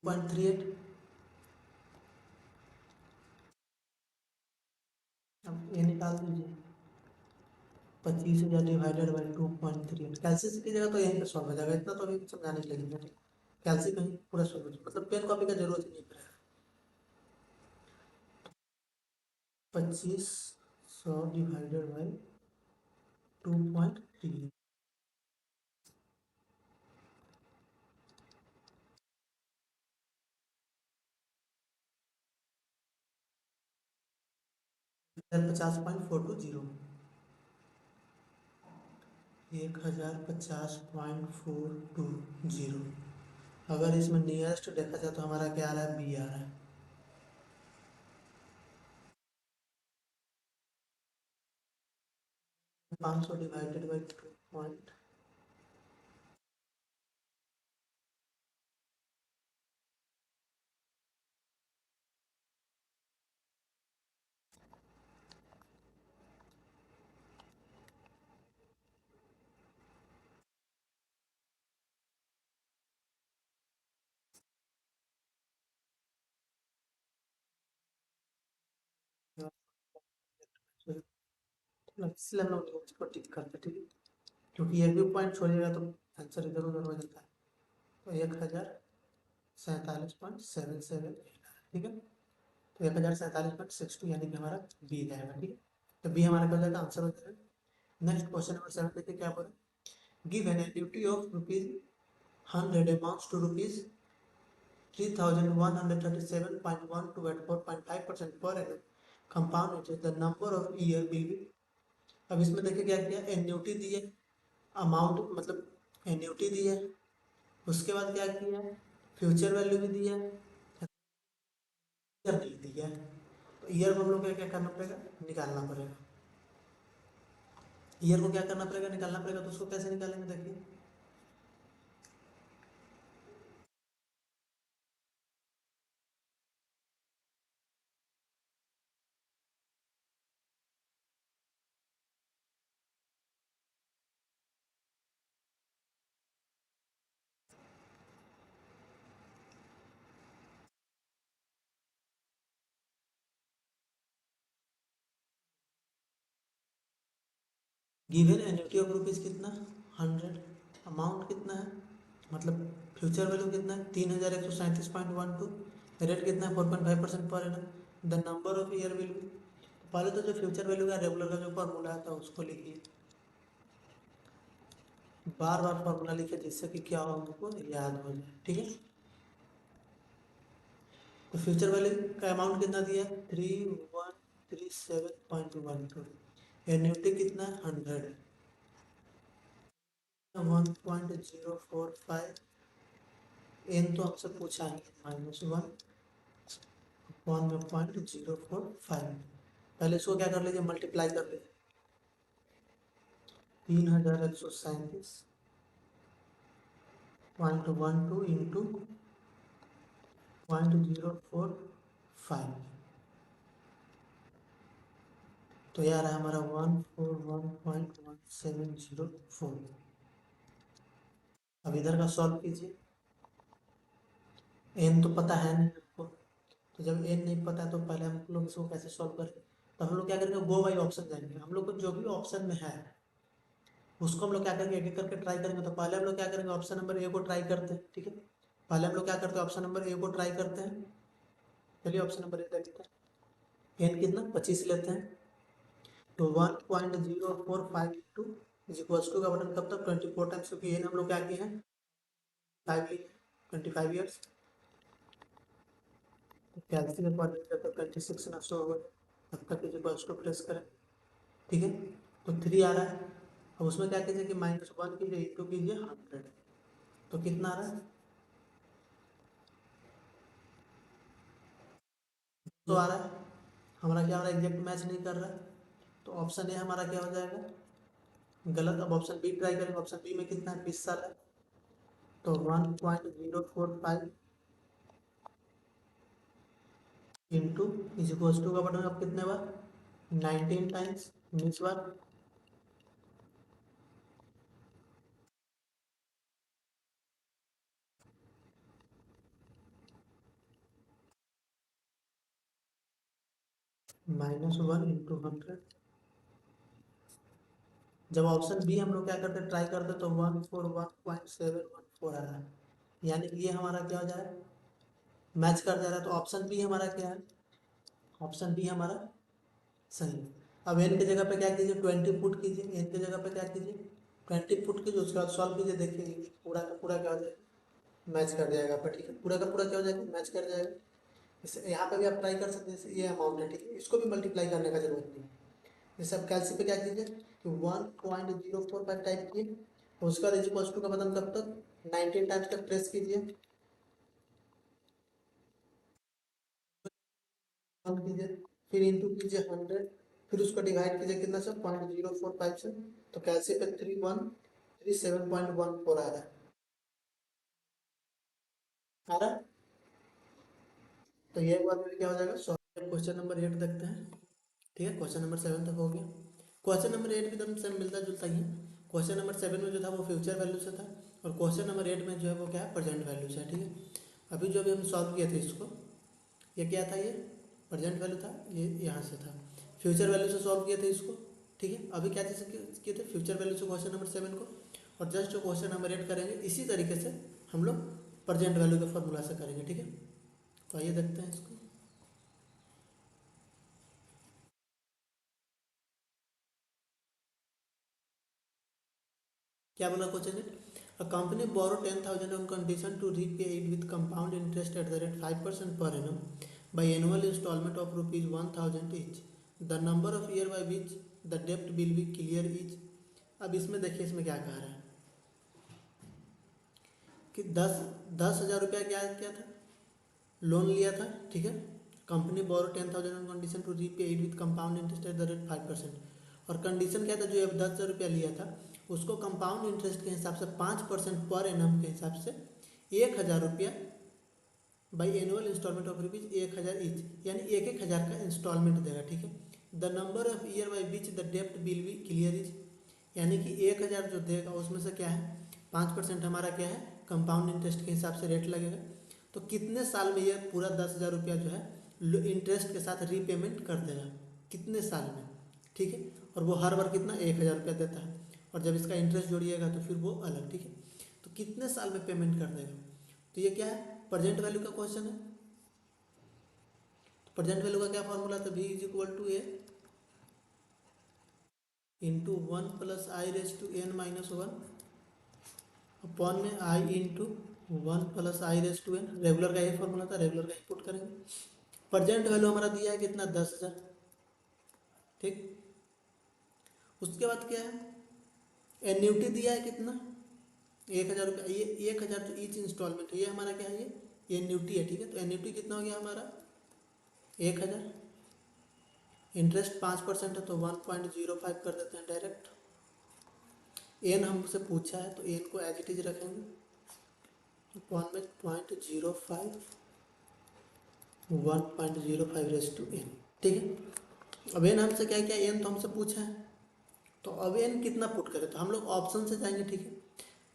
2.38। अब ये निकाल दीजिए 25,000 डिवाइडेड बाई 2.38, कैलसी की जगह तो यहीं पे सॉल्व हो जाएगा, इतना तो अभी समझाने के लिए नहीं है। कैलसी कहीं पूरा सॉल्व हो जाएगा, मतलब पेन कॉपी का जरूरत ही नहीं पड़ेगा। 2500 डिवाइडेड बाई 2.38, $1,050.420, 1,050.420। अगर इसमें नियरेस्ट देखा जाए तो हमारा क्या आ रहा है बी आ रहा है। 500 डिवाइडेड बाई 2 इसलिए हम लोग उसको टिक करते हैं, ठीक है, क्योंकि एक भी पॉइंट छोड़िएगा तो आंसर इधर उधर हो जाता है। तो 1,047.778, ठीक है। तो 1,047.62 यानी कि हमारा बी जाएगा, ठीक है। तो बी हमारा क्या हो जाएगा आंसर हो जाएगा। नेक्स्ट क्वेश्चन नंबर 7 देखिए क्या बोले। Given a duty of ₹100 amounts to ₹3,137.12 at 4.5% per annum compound interest, the number of year will be। अब इसमें देखिए क्या किया, एन्युटी दी है, अमाउंट मतलब एन्युटी दी है, उसके बाद क्या किया है फ्यूचर वैल्यू भी दी है, ईयर नहीं दी है। तो ईयर को हम लोग को क्या करना पड़ेगा निकालना पड़ेगा। ईयर को क्या करना पड़ेगा निकालना पड़ेगा, तो उसको कैसे निकालेंगे देखिए। गिवन एन्युटी ऑफ रुपीज़ कितना 100, अमाउंट कितना है मतलब फ्यूचर वैल्यू कितना है 3,137.12, रेट कितना है 4.5% per annum, the number of year will be. पहले तो जो फ्यूचर वैल्यू का रेगुलर का जो फॉर्मूला था उसको लिखिए, बार बार फॉर्मूला लिखिए जिससे कि क्या हो हमको याद हो जाए, ठीक है। तो फ्यूचर वैल्यू का अमाउंट कितना दिया है 3,137.12, एन्युटी कितना है 100, 1.045, एन तो हमसे पूछा है -1 1.045, पहले इसको क्या कर लीजिए मल्टीप्लाई कर लीजिए 3,137.12 इंटू 0.045, तो यार है हमारा 141.1704। अब इधर का सॉल्व कीजिए, एन तो पता है नहीं आपको, तो जब एन नहीं पता है तो पहले हम लोग इसको कैसे सॉल्व करें, तो हम लोग क्या करेंगे, गो बाई ऑप्शन जाएंगे। हम लोग को जो भी ऑप्शन में है उसको हम लोग क्या करेंगे, एक एक करके ट्राई करेंगे। तो पहले हम लोग क्या करेंगे, ऑप्शन नंबर ए को ट्राई करते हैं, ठीक है। पहले हम लोग क्या करते हैं, ऑप्शन नंबर ए को ट्राई करते हैं। चलिए ऑप्शन नंबर ए देखते हैं। एन कितना 25 लेते हैं, तो 1.0452 इज इक्वल्स टू का बटन कब तक 24 टाइम्स, क्योंकि एन हम लोग क्या किए हैं 5 लिए, 25 ईयर्स। तो कैलसी का जब तक 26 ना शो हो तब तक इज इक्वल्स टू प्रेस करें, ठीक है। तो 3 आ रहा है। अब उसमें क्या कीजिए कि -1 कीजिए, इंटू कीजिए 100, तो कितना आ रहा है, तो आ रहा है। हमारा क्या हो रहा है, एग्जैक्ट मैच नहीं कर रहा है, तो ऑप्शन ए हमारा क्या हो जाएगा, गलत। अब ऑप्शन बी ट्राई करेंगे। ऑप्शन बी में कितना है, 20 साल है, तो 1.045 इंटू इज इक्वल्स टू का बटन अब कितने बार 19 टाइम्स, 19 बार। -1 इंटू 100। जब ऑप्शन बी हम लोग क्या करते ट्राई करते तो 141.714 आ रहा है, यानी कि ये हमारा क्या हो जा रहा है, मैच कर जा रहा है। तो ऑप्शन बी हमारा क्या है, ऑप्शन बी हमारा सही है। अब एन की जगह पे क्या कीजिए, 20 पुट कीजिए। एन की जगह पे क्या कीजिए, 20 पुट कीजिए, उसके बाद सॉल्व कीजिए, देखिए पूरा का पूरा क्या हो जाएगा, मैच कर जाएगा आपका, ठीक है। पूरा का पूरा क्या हो जाएगा, मैच कर जाएगा। जैसे यहाँ पे भी आप ट्राई कर सकते हैं, जैसे ये अमाउंट है, ठीक है, इसको भी मल्टीप्लाई करने का जरूरत नहीं है। जैसे आप कैलसी पे क्या कीजिए कि 1.045 टाइप किए, और उसका इज इक्वल्स टू का बटन कब तक 19 टाइम्स तक प्रेस कीजिए, कीजिए, फिर इंटू कीजिए 100, फिर उसको डिवाइड कीजिए कितना से 0.045 से, तो कैलसी पे 3137.14 आ रहा है, आ रहा है। तो ये एक बार में क्या हो जाएगा, क्वेश्चन नंबर 8 देखते हैं, ठीक है। क्वेश्चन नंबर 7 तक हो गया। क्वेश्चन नंबर 8 भी एकदम से मिलता जुलता ही है। क्वेश्चन नंबर 7 में जो था वो फ्यूचर वैल्यू से था, और क्वेश्चन नंबर 8 में जो है वो क्या है, प्रेजेंट वैल्यू से है, ठीक है। अभी जो अभी हम सॉल्व किए थे इसको, ये क्या था, ये प्रेजेंट वैल्यू था, ये यहाँ से था। फ्यूचर वैल्यू से सॉल्व किए थे इसको, ठीक है। अभी क्या चीज़ किए थे, फ्यूचर वैल्यू से क्वेश्चन नंबर 7 को, और जस्ट जो क्वेश्चन नंबर 8 करेंगे इसी तरीके से हम लोग प्रेजेंट वैल्यू के फॉर्मूला से करेंगे, ठीक है। तो आइए देखते हैं इसको। क्या बोला क्वेश्चन में, a company borrow 10,000 on condition to repay it with compound interest at the rate 5% per annum by annual installment of ₹1,000 each. The number of year by which the डेप्ट विल बी क्लियर ईच। अब इसमें देखिए, इसमें क्या कह रहा है कि दस दस हज़ार रुपया क्या क्या था, लोन लिया था, ठीक है। Company borrow 10,000 on condition to repay it with compound interest at the rate 5%। और कंडीशन क्या था, जो 10,000 रुपया लिया था उसको कंपाउंड इंटरेस्ट के हिसाब से 5% पर एनम के हिसाब से 1,000 रुपया by annual installment of ₹1,000 each, यानी एक एक हज़ार का इंस्टॉलमेंट देगा, ठीक है। The number of year by which the डेप्ट विल बी क्लियर इज, यानी कि 1,000 जो देगा उसमें से क्या है 5% हमारा क्या है, कंपाउंड इंटरेस्ट के हिसाब से रेट लगेगा। तो कितने साल में ये पूरा 10,000 रुपया जो है इंटरेस्ट के साथ रीपेमेंट कर देगा, कितने साल में, ठीक है। और वो हर बार कितना 1,000 रुपया देता है, और जब इसका इंटरेस्ट जोड़िएगा तो फिर वो अलग, ठीक है। तो कितने साल में पेमेंट कर देगा, तो ये क्या है, प्रेजेंट वैल्यू का क्वेश्चन है। तो प्रेजेंट वैल्यू का क्या फॉर्मूला था, v is equal to A into 1 + i⁻n−1 upon में i इंटू 1 + i⁻n। रेगुलर का ये फॉर्मूला था, रेगुलर का ही पुट करेंगे। प्रेजेंट वैल्यू हमारा दिया है कितना 10,000, ठीक। उसके बाद क्या है, एन्यूटी दिया है कितना 1,000 रुपया। ये 1,000 जो ईच इंस्टॉलमेंट है ये हमारा क्या है, ये एन्यूटी है, ठीक है। तो एन्यूटी कितना हो गया हमारा 1,000। इंटरेस्ट 5% है तो 1.05 कर देते हैं डायरेक्ट। एन हमसे पूछा है तो एन को एज इट इज रखेंगे, अपॉन में 0.05, 1.05 रेज़ टू n, ठीक है। अब एन हमसे क्या क्या, एन तो हमसे पूछा है, तो अब एन कितना पुट करें, तो हम लोग ऑप्शन से जाएंगे, ठीक है।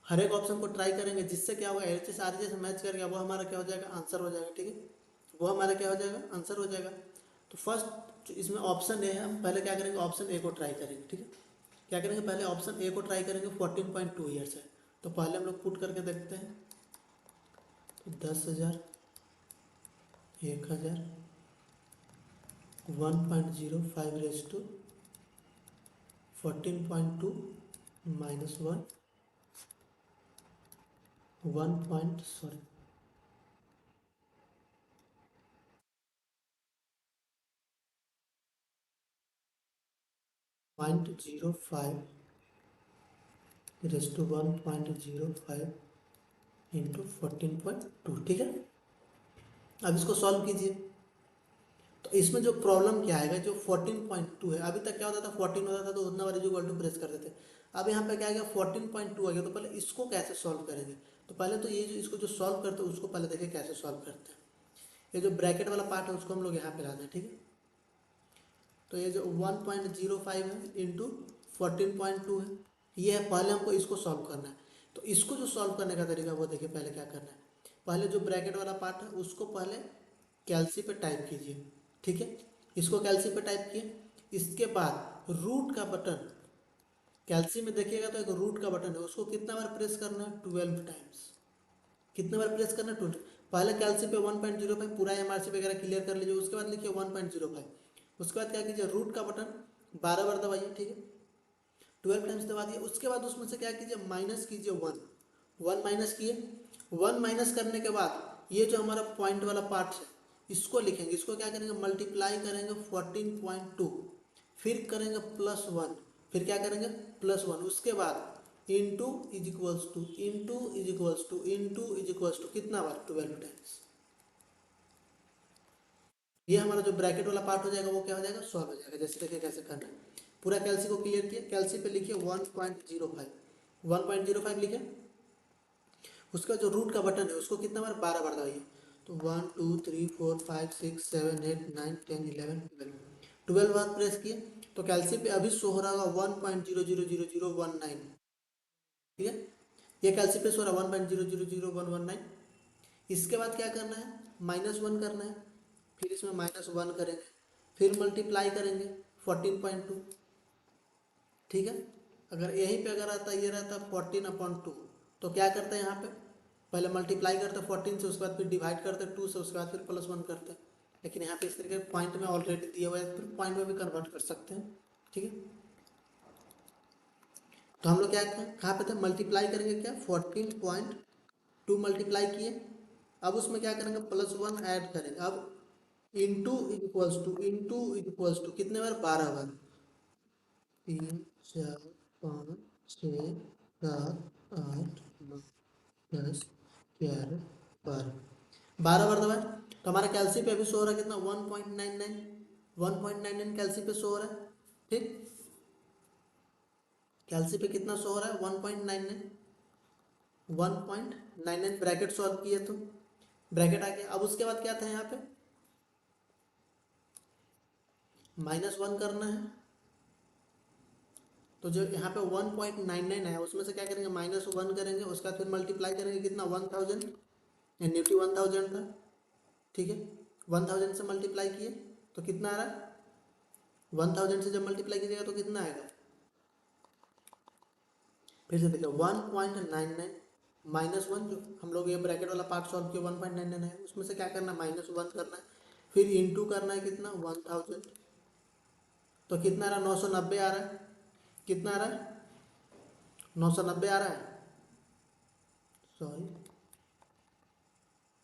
हर एक ऑप्शन को ट्राई करेंगे, जिससे क्या होगा एच एस आर से मैच करके वो हमारा क्या हो जाएगा, आंसर हो जाएगा, ठीक है। वो हमारा क्या हो जाएगा, आंसर हो जाएगा। तो फर्स्ट इसमें ऑप्शन ए है, हम पहले क्या करेंगे, ऑप्शन ए को ट्राई करेंगे। ठीक है, क्या करेंगे, पहले ऑप्शन ए को ट्राई करेंगे। 14.2 ईयर्स है, तो पहले हम लोग पुट करके देखते हैं। तो 10,000, 1,000, 1.05 raise to 14.2 minus 1, 1 0.05 raise to 1.05 into 14.2। ठीक है, अब इसको सॉल्व कीजिए। तो इसमें जो प्रॉब्लम क्या आएगा, जो 14.2 है, अभी तक क्या होता था 14 होता था तो उतना बार इक्वल टू प्रेस करते थे। अब यहाँ पे क्या आ गया 14.2 आ गया, तो पहले इसको कैसे सॉल्व करेंगे। तो पहले तो ये जो इसको जो सॉल्व करते हैं उसको पहले देखिए कैसे सॉल्व करते हैं। ये जो ब्रैकेट वाला पार्ट है उसको हम लोग यहाँ पे लाते हैं। ठीक है, तो ये जो 1.05 है इंटू 14.2 है, ये है। पहले हमको इसको सॉल्व करना है। तो इसको जो सॉल्व करने का तरीका वो देखिए पहले क्या करना है। पहले जो ब्रैकेट वाला पार्ट है उसको पहले कैल्सी पे टाइप कीजिए। ठीक है, इसको कैल्सी पे टाइप किए। इसके बाद रूट का बटन, कैल्सी में देखिएगा तो एक रूट का बटन है, उसको कितना बार प्रेस करना है, 12 टाइम्स। कितने बार प्रेस करना है, 12। पहले कैल्सी पे 1.05 पूरा एमआरसी वगैरह क्लियर कर लीजिए। उसके बाद लिखिए 1.05। उसके बाद क्या कीजिए, रूट का बटन 12 बार दबाइए। ठीक है, 12 टाइम्स दबा दिए। उसके बाद उसमें से क्या कीजिए, माइनस कीजिए 1। 1 माइनस किए। 1 माइनस करने के बाद ये जो हमारा पॉइंट वाला पार्ट है इसको लिखेंगे। इसको क्या करेंगे, मल्टीप्लाई करेंगे 14.2, फिर करेंगे +1, फिर क्या करेंगे +1। उसके बाद into is equals to, into is equals to, into is equals to कितना बार, 12 टाइम्स। ये हमारा जो ब्रैकेट वाला पार्ट हो जाएगा वो क्या हो जाएगा, सॉल्व हो जाएगा। जैसे देखिए कैसे करना है। पूरा कैल्सी को क्लियर किया, कैल्सी पे लिखिए 1.05, 1.05 लिखे। उसका जो रूट का बटन है उसको कितना बार, 12 बार दबाइए। तो 1 2 3 4 5 6 7 8 9 10 11 12 बार प्रेस किए। तो कैल्सी पे अभी शो हो रहा होगा 1.000019। ठीक है, ये कैल्सी पे शो रहा है 1.000119। इसके बाद क्या करना है, -1 करना है। फिर इसमें -1 करेंगे, फिर मल्टीप्लाई करेंगे 14.2। ठीक है, अगर यहीं पे अगर आता ये रहता 14/2, तो क्या करते हैं यहाँ पे, पहले मल्टीप्लाई करते 14 से, उसके बाद फिर डिवाइड करते 2 से, उसके बाद फिर +1 करते। लेकिन यहाँ पे इस तरीके पॉइंट में ऑलरेडी दिया हुआ है, फिर पॉइंट में भी कन्वर्ट कर सकते हैं। ठीक है, तो हम लोग क्या कहाँ पे थे, मल्टीप्लाई करेंगे क्या, 14.2 मल्टीप्लाई किए। अब उसमें क्या करेंगे, +1 ऐड करेंगे। अब into equals to, into equals to कितने बार, 12 बार। 3 4 5 6 7 8 9 10 11 12, 12 बार दबाए। तो हमारा कैल्सी पे अभी शो हो रहा है कितना, 1.99, 1.99 कैल्सी पे शो हो रहा है। ठीक, कैल्सी पे कितना शो हो रहा है, 1.99, 1.99 ब्रैकेट सॉल्व किए तो ब्रैकेट आ गया। अब उसके बाद क्या था यहाँ पे, -1 करना है। तो जो यहाँ पे 1.99 है उसमें से क्या करेंगे, -1 करेंगे। उसका फिर मल्टीप्लाई करेंगे कितना, 1000, न्यूटी 1000 था। ठीक है, 1000 से मल्टीप्लाई किए तो कितना आ रहा है, 1000 से जब मल्टीप्लाई कीजिएगा तो कितना आएगा, फिर से देखिए 1.99 -1, जो हम लोग ये ब्रैकेट वाला पार्ट सॉल्व किया 1.99 है, उसमें से क्या करना है, -1 करना है। फिर इंटू करना है कितना, 1000, तो कितना आ रहा है, 990 आ रहा है। कितना आ रहा है, 990 आ रहा है, सॉरी,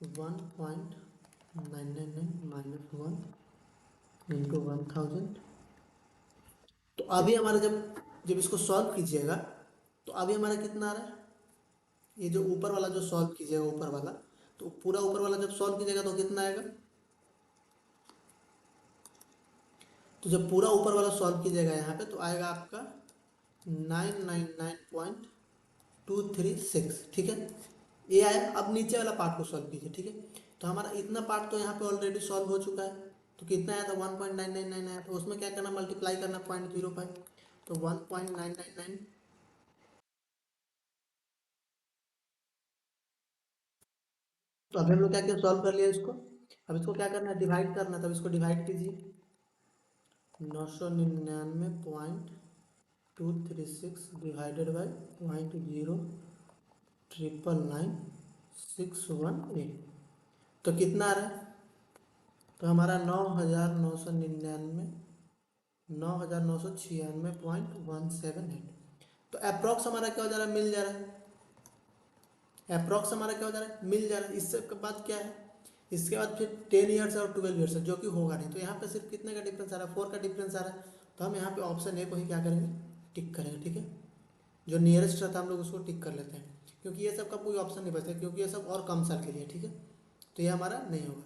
1.999 -1 इंटू 1000। तो अभी हमारा जब जब इसको सॉल्व कीजिएगा तो अभी हमारा कितना आ रहा है, ये जो ऊपर वाला जो सॉल्व कीजिएगा ऊपर वाला, तो पूरा ऊपर वाला जब सॉल्व कीजिएगा तो कितना आएगा, तो जब पूरा ऊपर वाला सॉल्व कीजिएगा यहाँ पे तो आएगा आपका 999.236। ठीक है, ये आया। अब नीचे वाला पार्ट को सॉल्व कीजिए। ठीक है, तो हमारा इतना पार्ट तो यहाँ पे ऑलरेडी सॉल्व हो चुका है। तो कितना आया था, 1.999 आया। तो उसमें क्या करना, मल्टीप्लाई करना 0.05, तो 1.999। तो अभी हम लोग क्या क्या सॉल्व कर लिया इसको। अब इसको क्या करना है, डिवाइड करना है, तब इसको डिवाइड कीजिए। 999.236 डिवाइडेड बाई 0.099618, तो कितना आ रहा है, तो हमारा 9,996.178, तो अप्रॉक्स हमारा क्या हो जा रहा है, मिल जा रहा है, अप्रॉक्स हमारा क्या हो जा रहा है, मिल जा रहा है। इससे बाद क्या है, इसके बाद फिर 10 ईयर्स और 12 ईयर्स है, जो कि होगा नहीं, तो यहाँ पे सिर्फ कितने का डिफरेंस आ रहा है, 4 का डिफरेंस आ रहा है, तो हम यहाँ पे ऑप्शन ए को ही क्या करेंगे, टिक करेंगे, ठीक है। जो नियरेस्ट रहता है हम लोग उसको टिक कर लेते हैं, क्योंकि ये सब का कोई ऑप्शन नहीं बचता, क्योंकि ये सब और कम साल के लिए, ठीक है, तो ये हमारा नहीं होगा।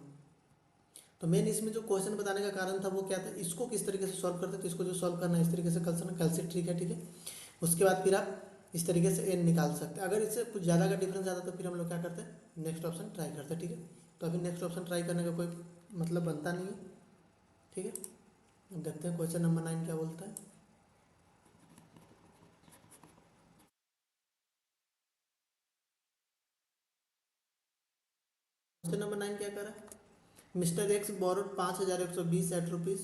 तो मेन इसमें जो क्वेश्चन बताने का कारण था वो क्या था, इसको किस तरीके से सॉल्व करते, तो इसको जो सॉल्व करना है इस तरीके से कर सकना, कैलसी ट्रिक है, ठीक है। उसके बाद फिर आप इस तरीके से एन निकाल सकते हैं। अगर इससे कुछ ज़्यादा का डिफरेंस आता तो फिर हम लोग क्या करते हैं, नेक्स्ट ऑप्शन ट्राई करते हैं, ठीक है। तो अभी नेक्स्ट ऑप्शन ट्राई करने का कोई मतलब बनता नहीं है, ठीक है। अब देखते हैं क्वेश्चन नंबर 9 क्या बोलता है। क्वेश्चन नंबर 9 क्या कर रहा है, mister X borrowed 5,120 at rupees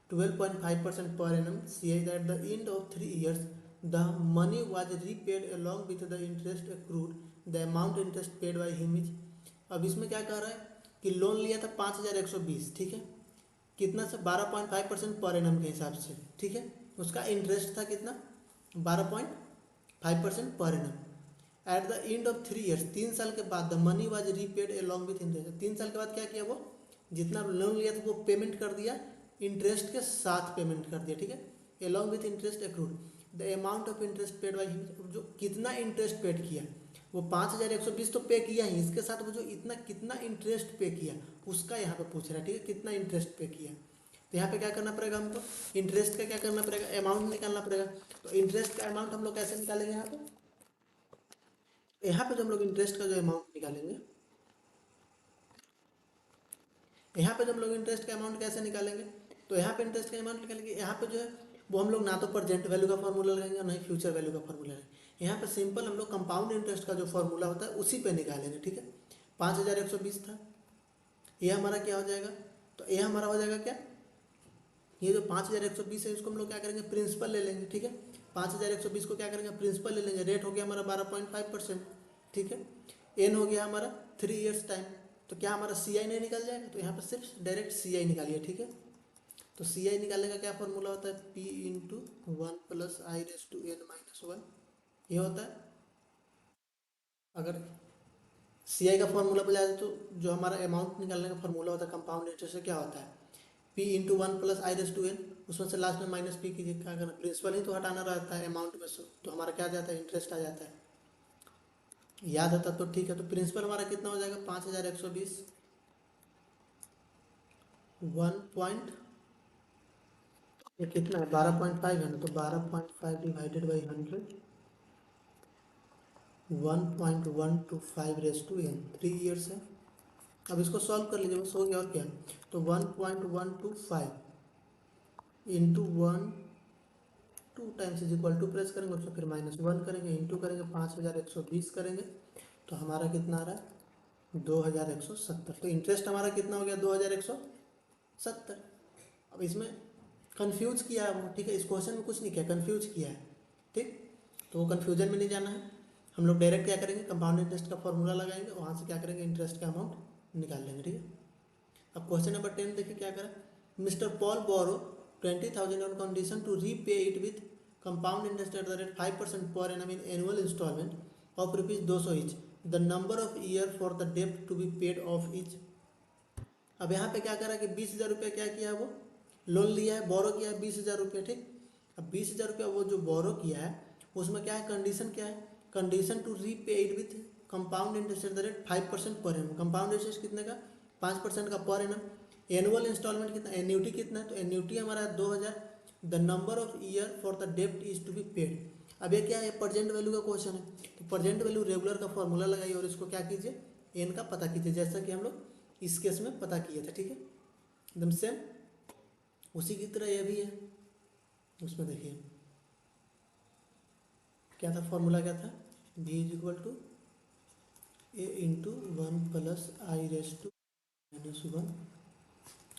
12.5% per annum, CI at the end of 3 years, the money was repaid along with the interest accrued. The amount interest paid by him is, अब इसमें क्या कह रहा है कि लोन लिया था 5,120, ठीक है, कितना से 12.5% पर एनम के हिसाब से, ठीक है। उसका इंटरेस्ट था कितना, 12.5% per annum. Eight the end of 3 years, 3 साल के बाद, the money was repaid along with interest, 3 साल के बाद क्या किया, वो जितना लोन लिया था वो पेमेंट कर दिया, इंटरेस्ट के साथ पेमेंट कर दिया, ठीक है, along with interest accrued. The amount of interest paid by him, जो कितना इंटरेस्ट पेड किया, वो 5,120 तो पे किया ही, इसके साथ वो जो इतना कितना इंटरेस्ट पे किया उसका यहाँ पे पूछ रहा है, ठीक है, कितना इंटरेस्ट पे किया। तो यहाँ पे क्या करना पड़ेगा हमको, इंटरेस्ट का क्या करना पड़ेगा, अमाउंट निकालना पड़ेगा। तो इंटरेस्ट का अमाउंट हम लोग कैसे निकालेंगे, यहाँ पे जो हम लोग इंटरेस्ट का जो अमाउंट निकालेंगे, यहाँ पे जो हम लोग इंटरेस्ट का अमाउंट कैसे निकालेंगे, तो यहाँ पे इंटरेस्ट का अमाउंट निकालेंगे, यहाँ पे जो है वो हम लोग ना तो प्रेजेंट वैल्यू का फॉर्मूला लगाएंगे और ना ही फ्यूचर वैल्यू का फॉर्मूला लगाएंगे। यहाँ पे सिंपल हम लोग कंपाउंड इंटरेस्ट का जो फॉर्मूला होता है उसी पे निकालेंगे, ठीक है। 5,120 था, ये हमारा क्या हो जाएगा, तो ये हमारा हो जाएगा क्या, ये जो 5,120 है इसको हम लोग क्या करेंगे, प्रिंसिपल ले लेंगे, ठीक है। 5,120 को क्या करेंगे, प्रिंसिपल ले लेंगे, रेट हो गया हमारा 12.5%, ठीक है। एन हो गया हमारा 3 ईयर्स टाइम, तो क्या हमारा सी आई नहीं निकल जाएगा, तो यहाँ पर सिर्फ डायरेक्ट सी आई निकालिए, ठीक है। तो सी आई निकालने का क्या फॉर्मूला होता है, पी इंटू 1 + i⁻n−1, ये होता है। अगर सी आई का फॉर्मूला बोला जाए तो जो हमारा अमाउंट निकालने का फॉर्मूला होता है कंपाउंड इंटरेस्ट से, क्या होता है, पी इंटू 1 + i⁻n, उसमें से लास्ट में माइनस पी कीजिए, क्या करना, प्रिंसिपल ही तो हटाना रहता है अमाउंट में से, तो हमारा क्या जाता है, इंटरेस्ट आ जाता है। याद होता तो ठीक है, तो प्रिंसिपल हमारा कितना हो जाएगा, 5,120, 1 ये कितना है, 12.5 है ना, तो 12.5 डिवाइडेड बाई 100, 1.125 3 ईयर्स है। अब इसको सॉल्व कर लीजिए, बस हो गया और क्या, तो 1.125 into 1 2 times is equal to, press करेंगे उसको, फिर -1 करेंगे, इंटू करेंगे, 5,120 करेंगे, तो हमारा कितना आ रहा है, 2,170। तो इंटरेस्ट हमारा कितना हो गया, 2,170। अब इसमें कंफ्यूज किया है वो, ठीक है, इस क्वेश्चन में कुछ नहीं किया, कंफ्यूज किया है, ठीक। तो वो कन्फ्यूजन में नहीं जाना है, हम लोग डायरेक्ट क्या करेंगे, कंपाउंड इंटरेस्ट का फॉर्मूला लगाएंगे, वहाँ से क्या करेंगे, इंटरेस्ट का अमाउंट निकाल लेंगे, ठीक है। अब क्वेश्चन नंबर 10 देखिए क्या करें, mister Paul borrow 20,000 on condition to repay it with compound interest at the rate 5% per annum in annual installment of ₹200 each, the number of year for the डेप्ट to be paid off each. अब यहाँ पे क्या करा कि 20,000 रुपये क्या किया है, वो लोन लिया है, बोरो किया है 20,000 रुपये, ठीक। अब 20,000 रुपया वो जो बोरो किया है उसमें क्या है, कंडीशन क्या है, condition to repay it with compound interest at the rate 5% per annum, compound interest कितने का, 5% का पर एनम। एनुअल इंस्टॉलमेंट कितना, एन्यूटी कितना है, तो एन्यूटी हमारा है 2,000। The number of year for the डेप्ट इज टू बी पेड। अब ये क्या है, प्रेजेंट वैल्यू का क्वेश्चन है, तो प्रेजेंट वैल्यू रेगुलर का फॉर्मूला लगाइए और इसको क्या कीजिए, एन का पता कीजिए, जैसा कि हम लोग इस केस में पता किए थे, ठीक है, एकदम सेम उसी की तरह ये भी है। उसमें देखिए क्या था, फॉर्मूला क्या था, v is equal to A into 1 + i⁻²। -1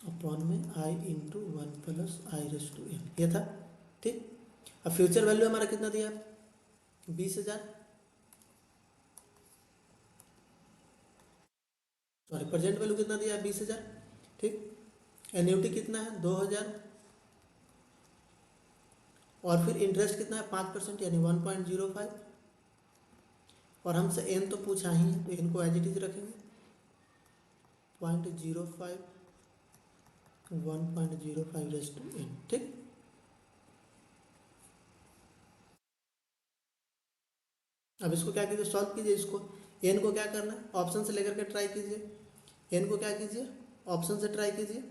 upon में I into 1 plus I raise to N, ये था। ठीक, अब फ्यूचर वैल्यू हमारा कितना दिया, 20,000, सॉरी प्रेजेंट वैल्यू कितना दिया, 20,000। ठीक, एन्यूटी कितना है, 2,000, और फिर इंटरेस्ट कितना है, 5% यानी 1.05, और हमसे एन तो पूछा ही है तो इनको एज इट इज रखेंगे, 0.05, 1.05 रेस टू एन। ठीक, अब इसको क्या कीजिए, सॉल्व कीजिए इसको। एन को क्या करना है, ऑप्शन से लेकर के ट्राई कीजिए। एन को क्या कीजिए, ऑप्शन से ट्राई कीजिए।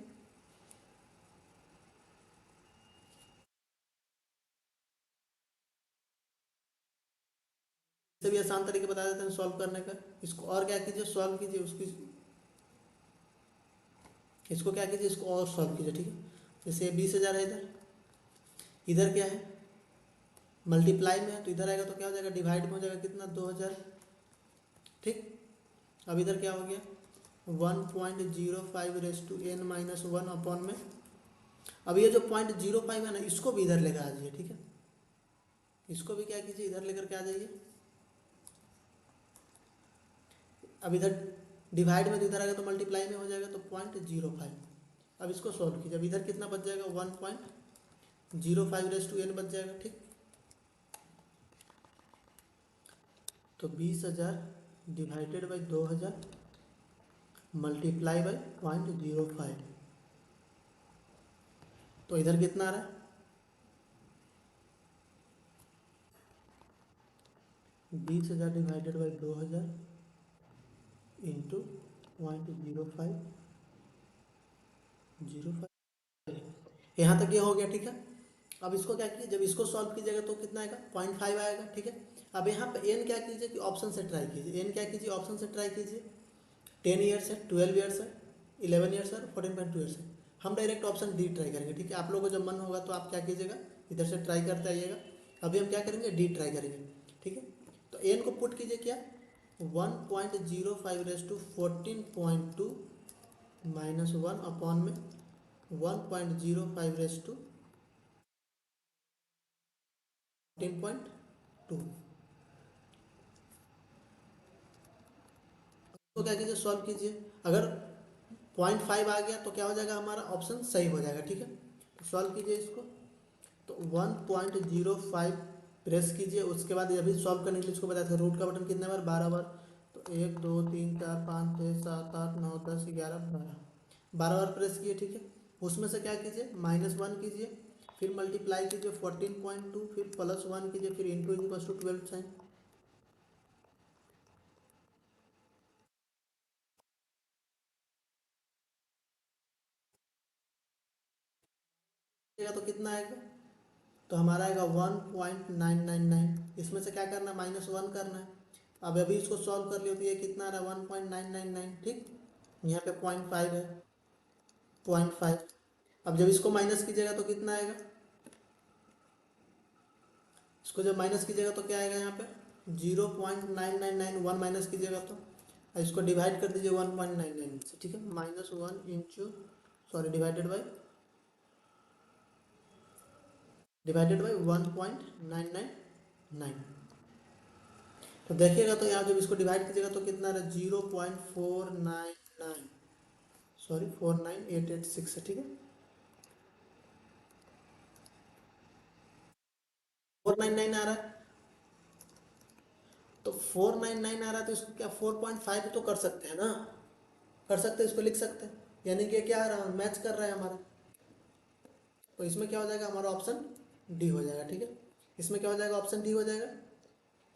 इससे भी आसान तरीके बता देते हैं सॉल्व करने का। इसको और क्या कीजिए, सॉल्व कीजिए उसकी, इसको क्या कीजिए, इसको और सॉल्व कीजिए। ठीक है, जैसे 20,000 है, इधर इधर क्या है, मल्टीप्लाई में है, तो इधर आएगा तो क्या हो जाएगा, डिवाइड में हो जाएगा, कितना, 2,000। ठीक, अब इधर क्या हो गया, 1.05 raise to N minus 1 upon में, अब ये जो 0.05 है ना, इसको भी इधर लेकर आ जाइए। ठीक है, इसको भी क्या कीजिए, इधर लेकर के आ जाइए। अब इधर डिवाइड में तो इधर आएगा तो मल्टीप्लाई में हो जाएगा, तो 0.05। अब इसको सॉल्व कीजिए, अब इधर कितना बच जाएगा, 1.05 रेस टू एन बच जाएगा। ठीक, तो 20,000 डिवाइडेड बाई 2,000 मल्टीप्लाई बाई 0.05, तो इधर कितना आ रहा है, 20,000 डिवाइडेड बाई 2,000 इंटू 0.05, 05। यहाँ तक ये हो गया। ठीक है, अब इसको क्या कीजिए, जब इसको सॉल्व कीजिएगा तो कितना आएगा, 0.5 आएगा। ठीक है, अब यहाँ पे एन क्या कीजिए कि ऑप्शन से ट्राई कीजिए, एन क्या कीजिए, ऑप्शन से ट्राई कीजिए। 10 ईयर्स है, 12 ईयर्स है, 11 ईयर्स है, 14.2 ईयर्स है। हम डायरेक्ट ऑप्शन डी ट्राई करेंगे। ठीक है, आप लोगों को जब मन होगा तो आप क्या कीजिएगा, इधर से ट्राई करते आइएगा। अभी हम क्या करेंगे, डी ट्राई करेंगे। ठीक है, तो एन को पुट कीजिए, क्या, 1.05 रेस टू 14.2 माइनस 1 अपॉन में 1.05 रेस टू 14.2। तो क्या कीजिए, सॉल्व कीजिए। अगर 0.5 आ गया तो क्या हो जाएगा, हमारा ऑप्शन सही हो जाएगा। ठीक है, तो सॉल्व कीजिए इसको, तो 1.05 प्रेस कीजिए। उसके बाद अभी सॉल्व करने के लिए इसको बताया था, रूट का बटन कितने बार, 12 बार। तो 1 2 3 4 5 6 7 8 9 10 11 12, 12 बार प्रेस किए। ठीक है, उसमें से क्या कीजिए, -1 कीजिए, फिर मल्टीप्लाई कीजिए 14.2, फिर +1 कीजिए, फिर इंटू इक्वल टू 12 साइन। तो कितना आएगा, तो हमारा आएगा 1.999। इसमें से क्या करना है, -1 करना है। अब अभी इसको सॉल्व कर लियो तो ये कितना आ रहा है, 1.999। ठीक, यहाँ पे 0.5 है, 0.5। अब जब इसको माइनस कीजिएगा तो कितना आएगा, इसको जब माइनस कीजिएगा तो क्या आएगा, यहाँ पे 0.999, 1 माइनस कीजिएगा तो, इसको डिवाइड कर दीजिए 1.99 से। ठीक है, -1 इंचू, सॉरी, डिवाइडेड बाई 1.999। तो देखिएगा तो यहाँ जब इसको डिवाइड कीजिएगा तो कितना रहा, 0.499, सॉरी 49886 है। ठीक है, 499 आ रहा है, तो 499 आ रहा है तो इसको क्या 4.5 तो कर सकते हैं ना, कर सकते हैं, इसको लिख सकते हैं। यानी कि क्या आ रहा है, मैच कर रहा है हमारा। तो इसमें क्या हो जाएगा, हमारा ऑप्शन डी हो जाएगा। ठीक है, इसमें क्या हो जाएगा, ऑप्शन डी हो जाएगा।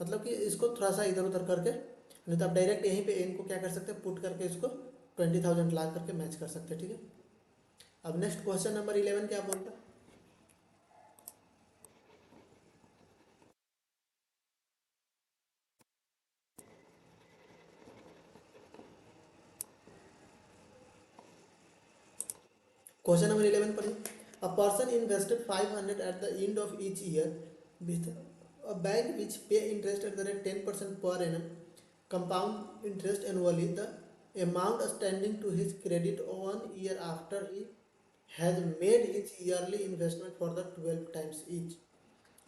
मतलब कि इसको थोड़ा सा इधर उधर करके, नहीं तो आप डायरेक्ट यहीं पे एन को क्या कर सकते हैं, पुट करके इसको 20,000 ला करके मैच कर सकते हैं। ठीक है, अब नेक्स्ट क्वेश्चन नंबर 11 क्या बोलता है, क्वेश्चन नंबर 11 पढ़िए। A person invested 500 at the end of each year with a bank which pay interest at the rate 10% per annum, compound interest annually. The amount standing to his credit 1 year after he has made his yearly investment for the 12 times each.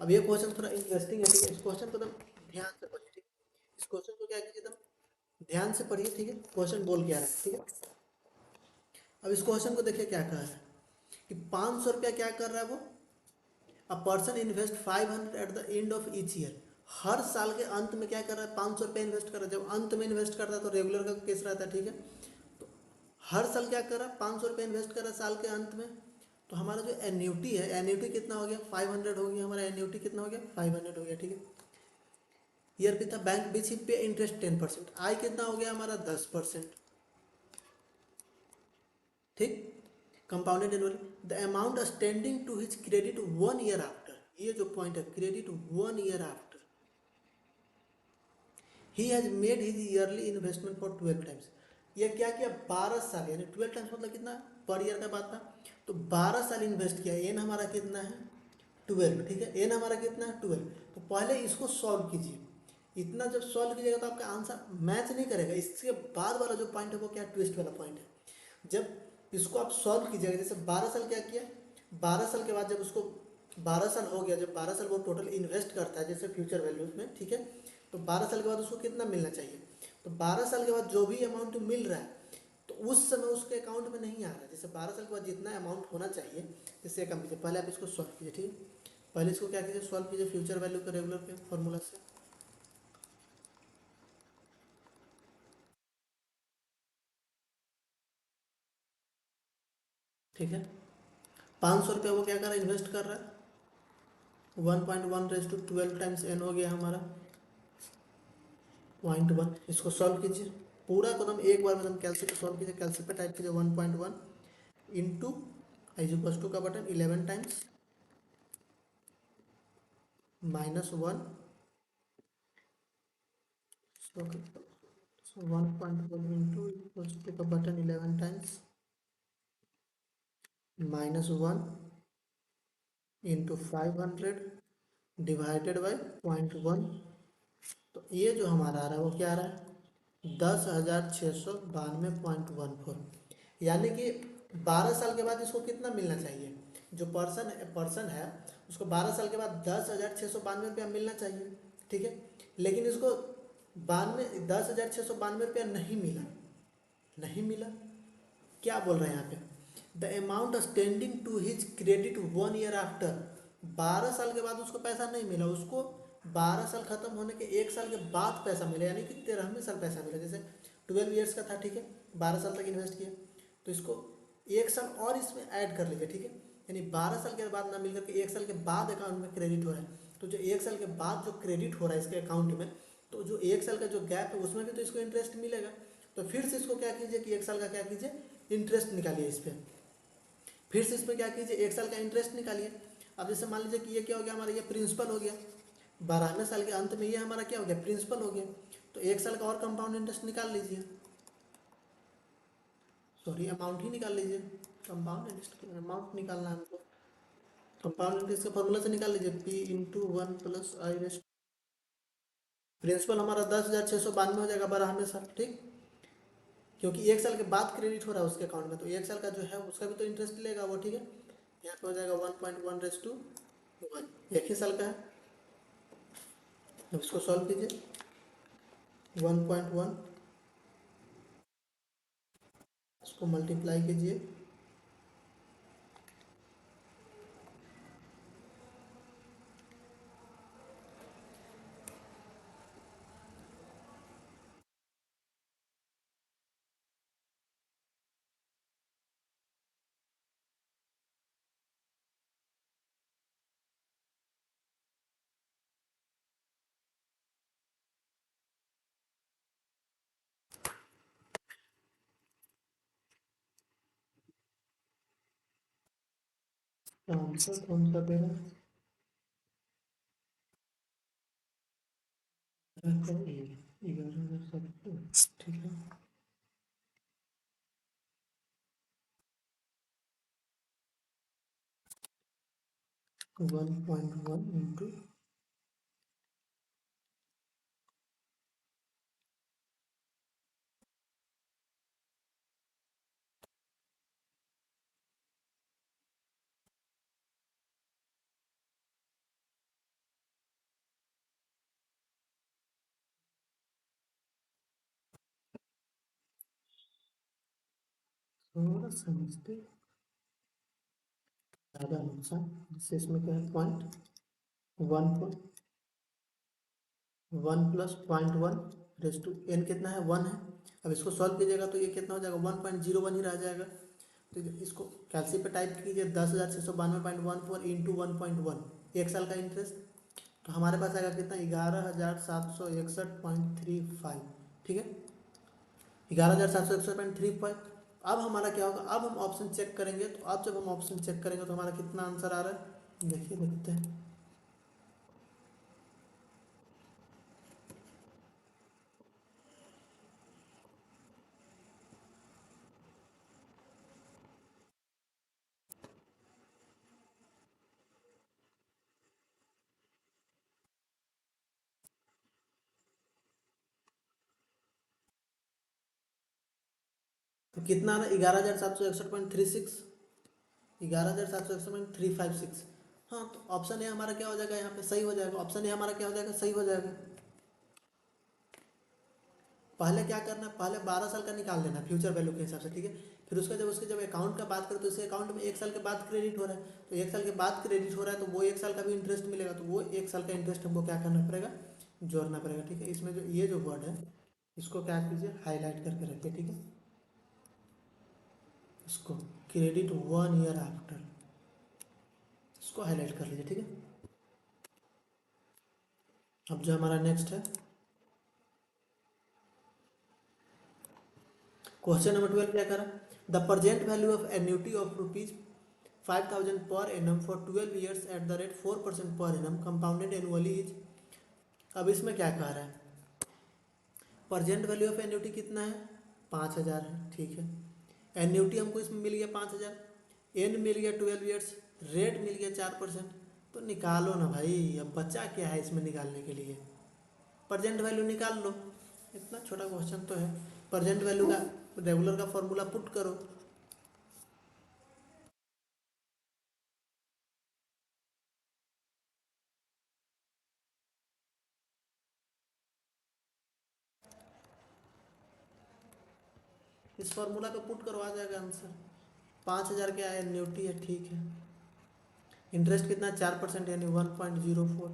अब ये question थोड़ा interesting है, ठीक है। इस question को तुम ध्यान से पढ़िए, ठीक है। इस क्वेश्चन को क्या कीजिए, तुम ध्यान से पढ़िए, ठीक है। क्वेश्चन बोल क्या रहा है, ठीक है। अब इस क्वेश्चन को देखिए क्या कह रहा है कि 500 रुपया क्या कर रहा है वो, a person invest 500 at the end of each year. हर साल के अंत में क्या कर रहा है, 500 रुपया इन्वेस्ट कर रहा है। जब अंत में इन्वेस्ट करता है तो रेगुलर का केस रहता है, ठीक है। तो हर साल क्या कर रहा है, 500 रुपया इन्वेस्ट कर रहा है साल के अंत में। तो हमारा जो एन्यूटी है, एन्यूटी कितना हो गया, 500 हो गया। हमारा एन्यूटी कितना हो गया, 500 हो गया, ठीक है। ईयर पे था बैंक बीच पे इंटरेस्ट 10%, आई कितना हो गया हमारा 10%, ठीक। Compounded annually the amount standing to his credit 1 year after, ये जो पॉइंट है credit 1 year after he has made his yearly investment for 12 times. ये क्या किया, 12 साल, यानी 12 टाइम्स मतलब कितना, पर ईयर का बात था। तो 12 साल इन्वेस्ट किया। एन हमारा कितना है 12, ठीक है। एन हमारा कितना है 12। तो पहले इसको सॉल्व कीजिए। इतना जब सॉल्व कीजिएगा तो आपका आंसर मैच नहीं करेगा। इसके बाद वाला जो पॉइंट है वो क्या, ट्विस्ट वाला पॉइंट है। जब इसको आप सॉल्व कीजिएगा, जैसे 12 साल क्या किया, 12 साल के बाद जब उसको 12 साल हो गया, जब 12 साल वो टोटल इन्वेस्ट करता है जैसे फ्यूचर वैल्यूज में, ठीक है। तो 12 साल के बाद उसको कितना मिलना चाहिए, तो 12 साल के बाद जो भी अमाउंट मिल रहा है तो उस समय उसके अकाउंट में नहीं आ रहा है। जैसे 12 साल के बाद जितना अमाउंट होना चाहिए, जैसे कम कीजिए, पहले आप इसको सॉल्व कीजिए, ठीक है। पहले इसको क्या कीजिए, सॉल्व कीजिए फ्यूचर वैल्यू के रेगुलर के फॉर्मूला से, ठीक है। 500 रुपया वो क्या कर रहा है, इन्वेस्ट कर रहा है। 1.1 रेज टू 12 टाइम्स एन हो गया हमारा 0.1। इसको सॉल्व कीजिए पूरा कदम एक बार में, एकदम कैलसी पे सॉल्व कीजिए। कैलसी पे टाइप कीजिए 1.1 इंटू आई इक्वल्स टू का button 11 times -1, so 1.1 into equals to का button 11 times -1 into 500 divided by 0.1। तो ये जो हमारा आ रहा है वो क्या आ रहा है, 10,692.14। यानी कि 12 साल के बाद इसको कितना मिलना चाहिए, जो पर्सन है उसको 12 साल के बाद 10,692 रुपया मिलना चाहिए, ठीक है। लेकिन इसको 10,692 रुपया नहीं मिला, नहीं मिला। क्या बोल रहे हैं यहाँ पे, the amount standing to his credit 1 year after. 12 साल के बाद उसको पैसा नहीं मिला, उसको 12 साल खत्म होने के 1 साल के बाद पैसा मिला, यानी कि 13वें साल पैसा मिला। जैसे 12 ईयर्स का था, ठीक है, 12 साल तक इन्वेस्ट किया, तो इसको 1 साल और इसमें ऐड कर लीजिए, ठीक है। यानी 12 साल के बाद ना मिल करके 1 साल के बाद अकाउंट में क्रेडिट हो रहा है। तो जो 1 साल के बाद जो क्रेडिट हो रहा है इसके अकाउंट में, तो जो 1 साल का जो गैप है उसमें भी तो इसको इंटरेस्ट मिलेगा। तो फिर से इसको क्या कीजिए कि 1 साल का क्या कीजिए, इंटरेस्ट निकालिए इस पर। फिर से इस पर क्या कीजिए, 1 साल का इंटरेस्ट निकालिए। अब जैसे मान लीजिए कि ये क्या हो गया हमारा, ये प्रिंसिपल हो गया। 12वें साल के अंत में ये हमारा क्या हो गया, प्रिंसिपल हो गया। तो 1 साल का और कंपाउंड इंटरेस्ट निकाल लीजिए, सॉरी अमाउंट ही निकाल लीजिए। कंपाउंड इंटरेस्ट अमाउंट निकालना है हमको। कंपाउंड इंटरेस्ट का फॉर्मूला से निकाल लीजिए, P × 1 + I। प्रिंसिपल हमारा 10,692 हो जाएगा 12वें साल, ठीक। क्योंकि 1 साल के बाद क्रेडिट हो रहा है उसके अकाउंट में, तो 1 साल का जो है उसका भी तो इंटरेस्ट लेगा वो, ठीक है। यहाँ पे हो जाएगा 1.1 रेज टू 1, एक ही साल का है। अब इसको सॉल्व कीजिए 1.1, इसको मल्टीप्लाई कीजिए आंसर कौन सा देगा, ये 11,070, ठीक है। 1.1 इंटू थोड़ा समझते ज़्यादा नुकसान, जिससे इसमें क्या है point one, 1 + 0.1 raise to n कितना है 1 है। अब इसको सॉल्व कीजिएगा तो ये कितना हो जाएगा 1.01 ही रह जाएगा। तो इसको कैलसी पे टाइप कीजिए 10,692.14 इंटू 1.1, 1 साल का इंटरेस्ट। तो हमारे पास आएगा कितना 11,761.35। ठीक है, 11,761.35। अब हमारा क्या होगा, अब हम ऑप्शन चेक करेंगे। तो अब जब हम ऑप्शन चेक करेंगे तो हमारा कितना आंसर आ रहा है, देखिए देखते हैं। तो कितना आ रहा है 11,761.36, 11,761.356। हाँ, तो ऑप्शन ए हमारा क्या हो जाएगा, यहाँ पे सही हो जाएगा। ऑप्शन ए हमारा क्या हो जाएगा, सही हो जाएगा। पहले क्या करना है, पहले 12 साल का निकाल लेना फ्यूचर वैल्यू के हिसाब से। ठीक है, फिर उसके जब अकाउंट का बात करें तो इसे अकाउंट में 1 साल के बाद क्रेडिट हो रहा है। तो 1 साल के बाद क्रेडिट हो रहा है तो वो 1 साल का भी इंटरेस्ट मिलेगा। तो वो 1 साल का इंटरेस्ट हमको क्या करना पड़ेगा, जोड़ना पड़ेगा। ठीक है, इसमें जो ये जो वर्ड है इसको क्या कीजिए, हाईलाइट करके रखिए। ठीक है, इसको क्रेडिट 1 ईयर आफ्टर, इसको हाईलाइट कर लीजिए। ठीक है, अब जो हमारा नेक्स्ट है क्वेश्चन नंबर 12 क्या करा, the present value of annuity of ₹5,000 per annum for 12 years eight the rate 4% per annum compounded annually is. अब इसमें क्या कह रहा है, प्रजेंट वैल्यू ऑफ एन्यूटी कितना है 5,000 है। ठीक है, एन्यूटी हमको इसमें मिल गया 5,000, एन मिल गया 12 ईयर्स, रेट मिल गया 4%। तो निकालो ना भाई, अब बचा क्या है इसमें निकालने के लिए, प्रजेंट वैल्यू निकाल लो। इतना छोटा क्वेश्चन तो है। प्रजेंट वैल्यू का रेगुलर का फॉर्मूला पुट करो। इस फॉर्मूला पे पुट करो, आ जाएगा आंसर। 5,000 क्या है, एन्युटी है। ठीक है, इंटरेस्ट कितना है 4% यानी 1.04।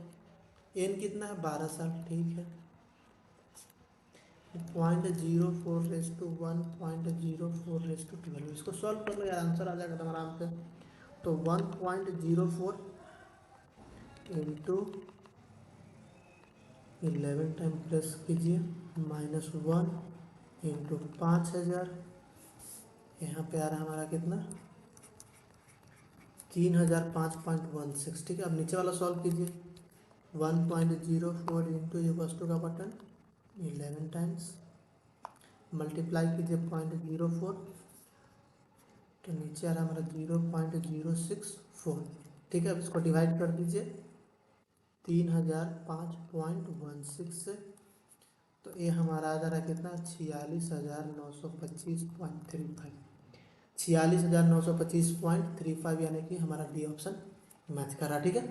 एन कितना है 12 साल। ठीक है, 0.04 1.04 इसको सॉल्व कर लो यार, आंसर आ जाएगा तुम्हारा आराम से। तो 1.04 इंटू 11 टाइम प्रेस कीजिए, -1 इंटू 5,000, यहाँ पे आ रहा है हमारा कितना 3,005.16। ठीक है, अब नीचे वाला सॉल्व कीजिए, 1.04 इंटू ये वस्तु का बटन 11 टाइम्स मल्टीप्लाई कीजिए 0.04, तो नीचे आ रहा है हमारा 0.064। ठीक है, अब इसको डिवाइड कर दीजिए 3,005.16 से। तो ये हमारा आ जा रहा है कितना 46,925.35, 46,925.35, यानी कि हमारा डी ऑप्शन मैच कर रहा। ठीक है,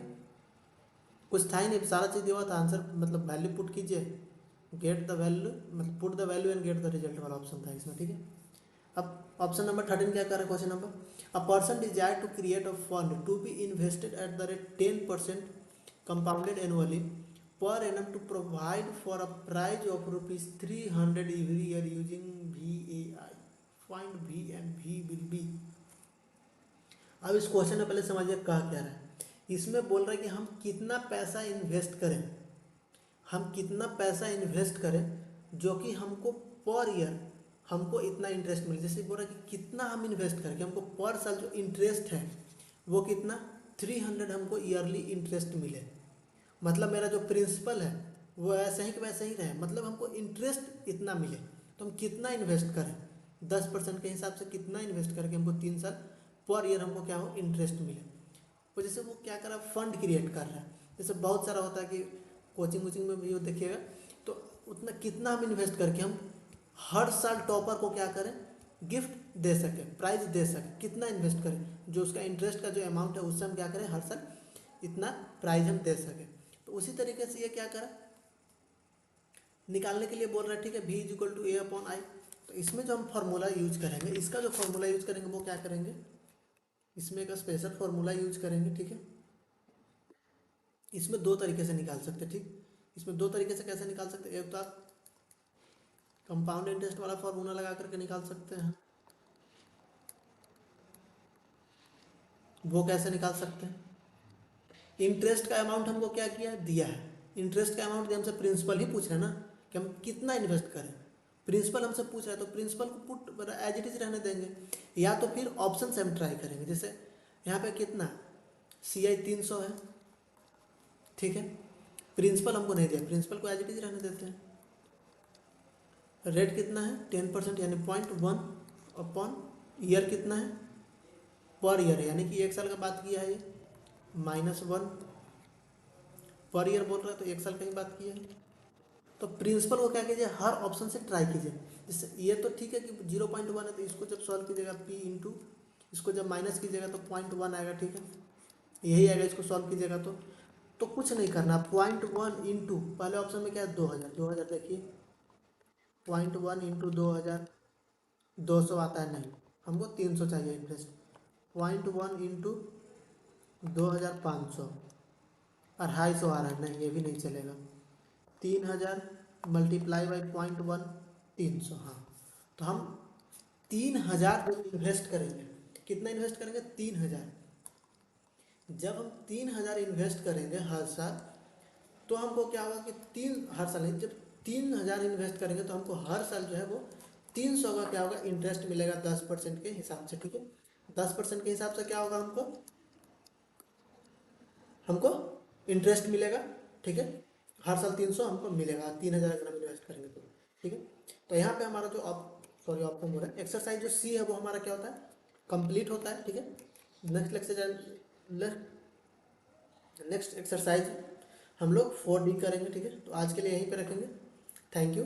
कुछ था ही नहीं, सारा चीज़ दिया हुआ था। आंसर मतलब वैल्यू पुट कीजिए, गेट द वैल्यू, मतलब put the value and get the result वाला ऑप्शन था इसमें। ठीक है, अब ऑप्शन नंबर 13 क्या कर रहा है, question number, a person desire to create a fund to be invested at the rate 10% compounded annually per annum to provide for a prize of ₹300 every year using VAI, find V and V will be. अब इस question में पहले समझिए कहा क्या रहा है। इसमें बोल रहा है कि हम कितना पैसा इन्वेस्ट करें, हम कितना पैसा इन्वेस्ट करें जो कि हमको पर ईयर हमको इतना इंटरेस्ट मिले। जैसे बोल रहा है कि कितना हम इन्वेस्ट करें कि हमको पर साल जो इंटरेस्ट है वो कितना 300 हमको ईयरली इंटरेस्ट मिले। मतलब मेरा जो प्रिंसिपल है वो ऐसे ही कि वैसे ही रहे, मतलब हमको इंटरेस्ट इतना मिले। तो हम कितना इन्वेस्ट करें, 10% के हिसाब से कितना इन्वेस्ट करके हमको 3 साल पर ईयर हमको क्या हो इंटरेस्ट मिले। तो जैसे वो क्या कर रहा है, फंड क्रिएट कर रहा है। जैसे बहुत सारा होता है कि कोचिंग वोचिंग में भी वो देखिएगा, तो उतना कितना हम इन्वेस्ट करके हम हर साल टॉपर को क्या करें, गिफ्ट दे सकें, प्राइज दे सकें। कितना इन्वेस्ट करें, जो उसका इंटरेस्ट का जो अमाउंट है उससे हम क्या करें हर साल इतना प्राइज हम दे सकें। तो उसी तरीके से ये क्या करें, निकालने के लिए बोल रहा है। ठीक है, V = A/I। तो इसमें जो हम फार्मूला यूज करेंगे, इसका जो फार्मूला यूज करेंगे वो क्या करेंगे, इसमें एक स्पेशल फार्मूला यूज करेंगे, ठीक है। इसमें दो तरीके से निकाल सकते हैं, ठीक। इसमें दो तरीके से कैसे निकाल सकते हैं, एक तो आप कंपाउंड इंटरेस्ट वाला फार्मूला लगा करके निकाल सकते हैं। वो कैसे निकाल सकते हैं, इंटरेस्ट का अमाउंट हमको क्या किया है, दिया है। इंटरेस्ट का अमाउंट हमसे प्रिंसिपल ही पूछ रहे हैं ना, कि हम कितना इन्वेस्ट करें। प्रिंसिपल हमसे पूछ रहा है तो प्रिंसिपल को पुट एज इट इज रहने देंगे, या तो फिर ऑप्शन से हम ट्राई करेंगे। जैसे यहाँ पे कितना CI 300 है, ठीक है। प्रिंसिपल हमको नहीं दिया, प्रिंसिपल को एज इट इज रहने देते हैं। रेट कितना है 10%, यानी 0.1 अपॉन ईयर कितना है, पर ईयर है, यानी कि 1 साल का बात किया है ये, -1 पर ईयर बोल रहा है तो 1 साल का ही बात किया है। तो प्रिंसिपल को क्या कीजिए, हर ऑप्शन से ट्राई कीजिए। जैसे ये तो ठीक है कि 0.1 है, तो इसको जब सॉल्व कीजिएगा P इंटू, इसको जब माइनस कीजिएगा तो 0.1 आएगा, ठीक है। यही आएगा, इसको सॉल्व कीजिएगा तो कुछ नहीं करना। 0.1 इंटू पहले ऑप्शन में क्या है 2000 देखिए, 0.1 इंटू 2000 200 आता है, नहीं हमको 300 चाहिए इंटरेस्ट। 0.1 इंटू 2500 250 आ रहा है, नहीं ये भी नहीं चलेगा। 3000 मल्टीप्लाई बाई 0.1 300, हाँ। तो हम 3000 इन्वेस्ट करेंगे, कितना इन्वेस्ट करेंगे 3000। जब हम 3000 इन्वेस्ट करेंगे हर साल, तो हमको क्या होगा कि हर साल नहीं, जब 3000 इन्वेस्ट करेंगे तो हमको हर साल जो है वो 300 का क्या होगा इंटरेस्ट मिलेगा 10% के हिसाब से, ठीक है। 10% के हिसाब से क्या होगा, हमको इंटरेस्ट मिलेगा, ठीक है। हर साल 300 हमको मिलेगा, 3000 अगर हम इन्वेस्ट करेंगे तो, ठीक है। तो यहाँ पे हमारा जो ऑप्शन हो रहा है, एक्सरसाइज जो C है वो हमारा क्या होता है, कंप्लीट होता है, ठीक है। नेक्स्ट एक्सरसाइज हम लोग 4D करेंगे, ठीक है। तो आज के लिए यहीं पे रखेंगे। Thank you.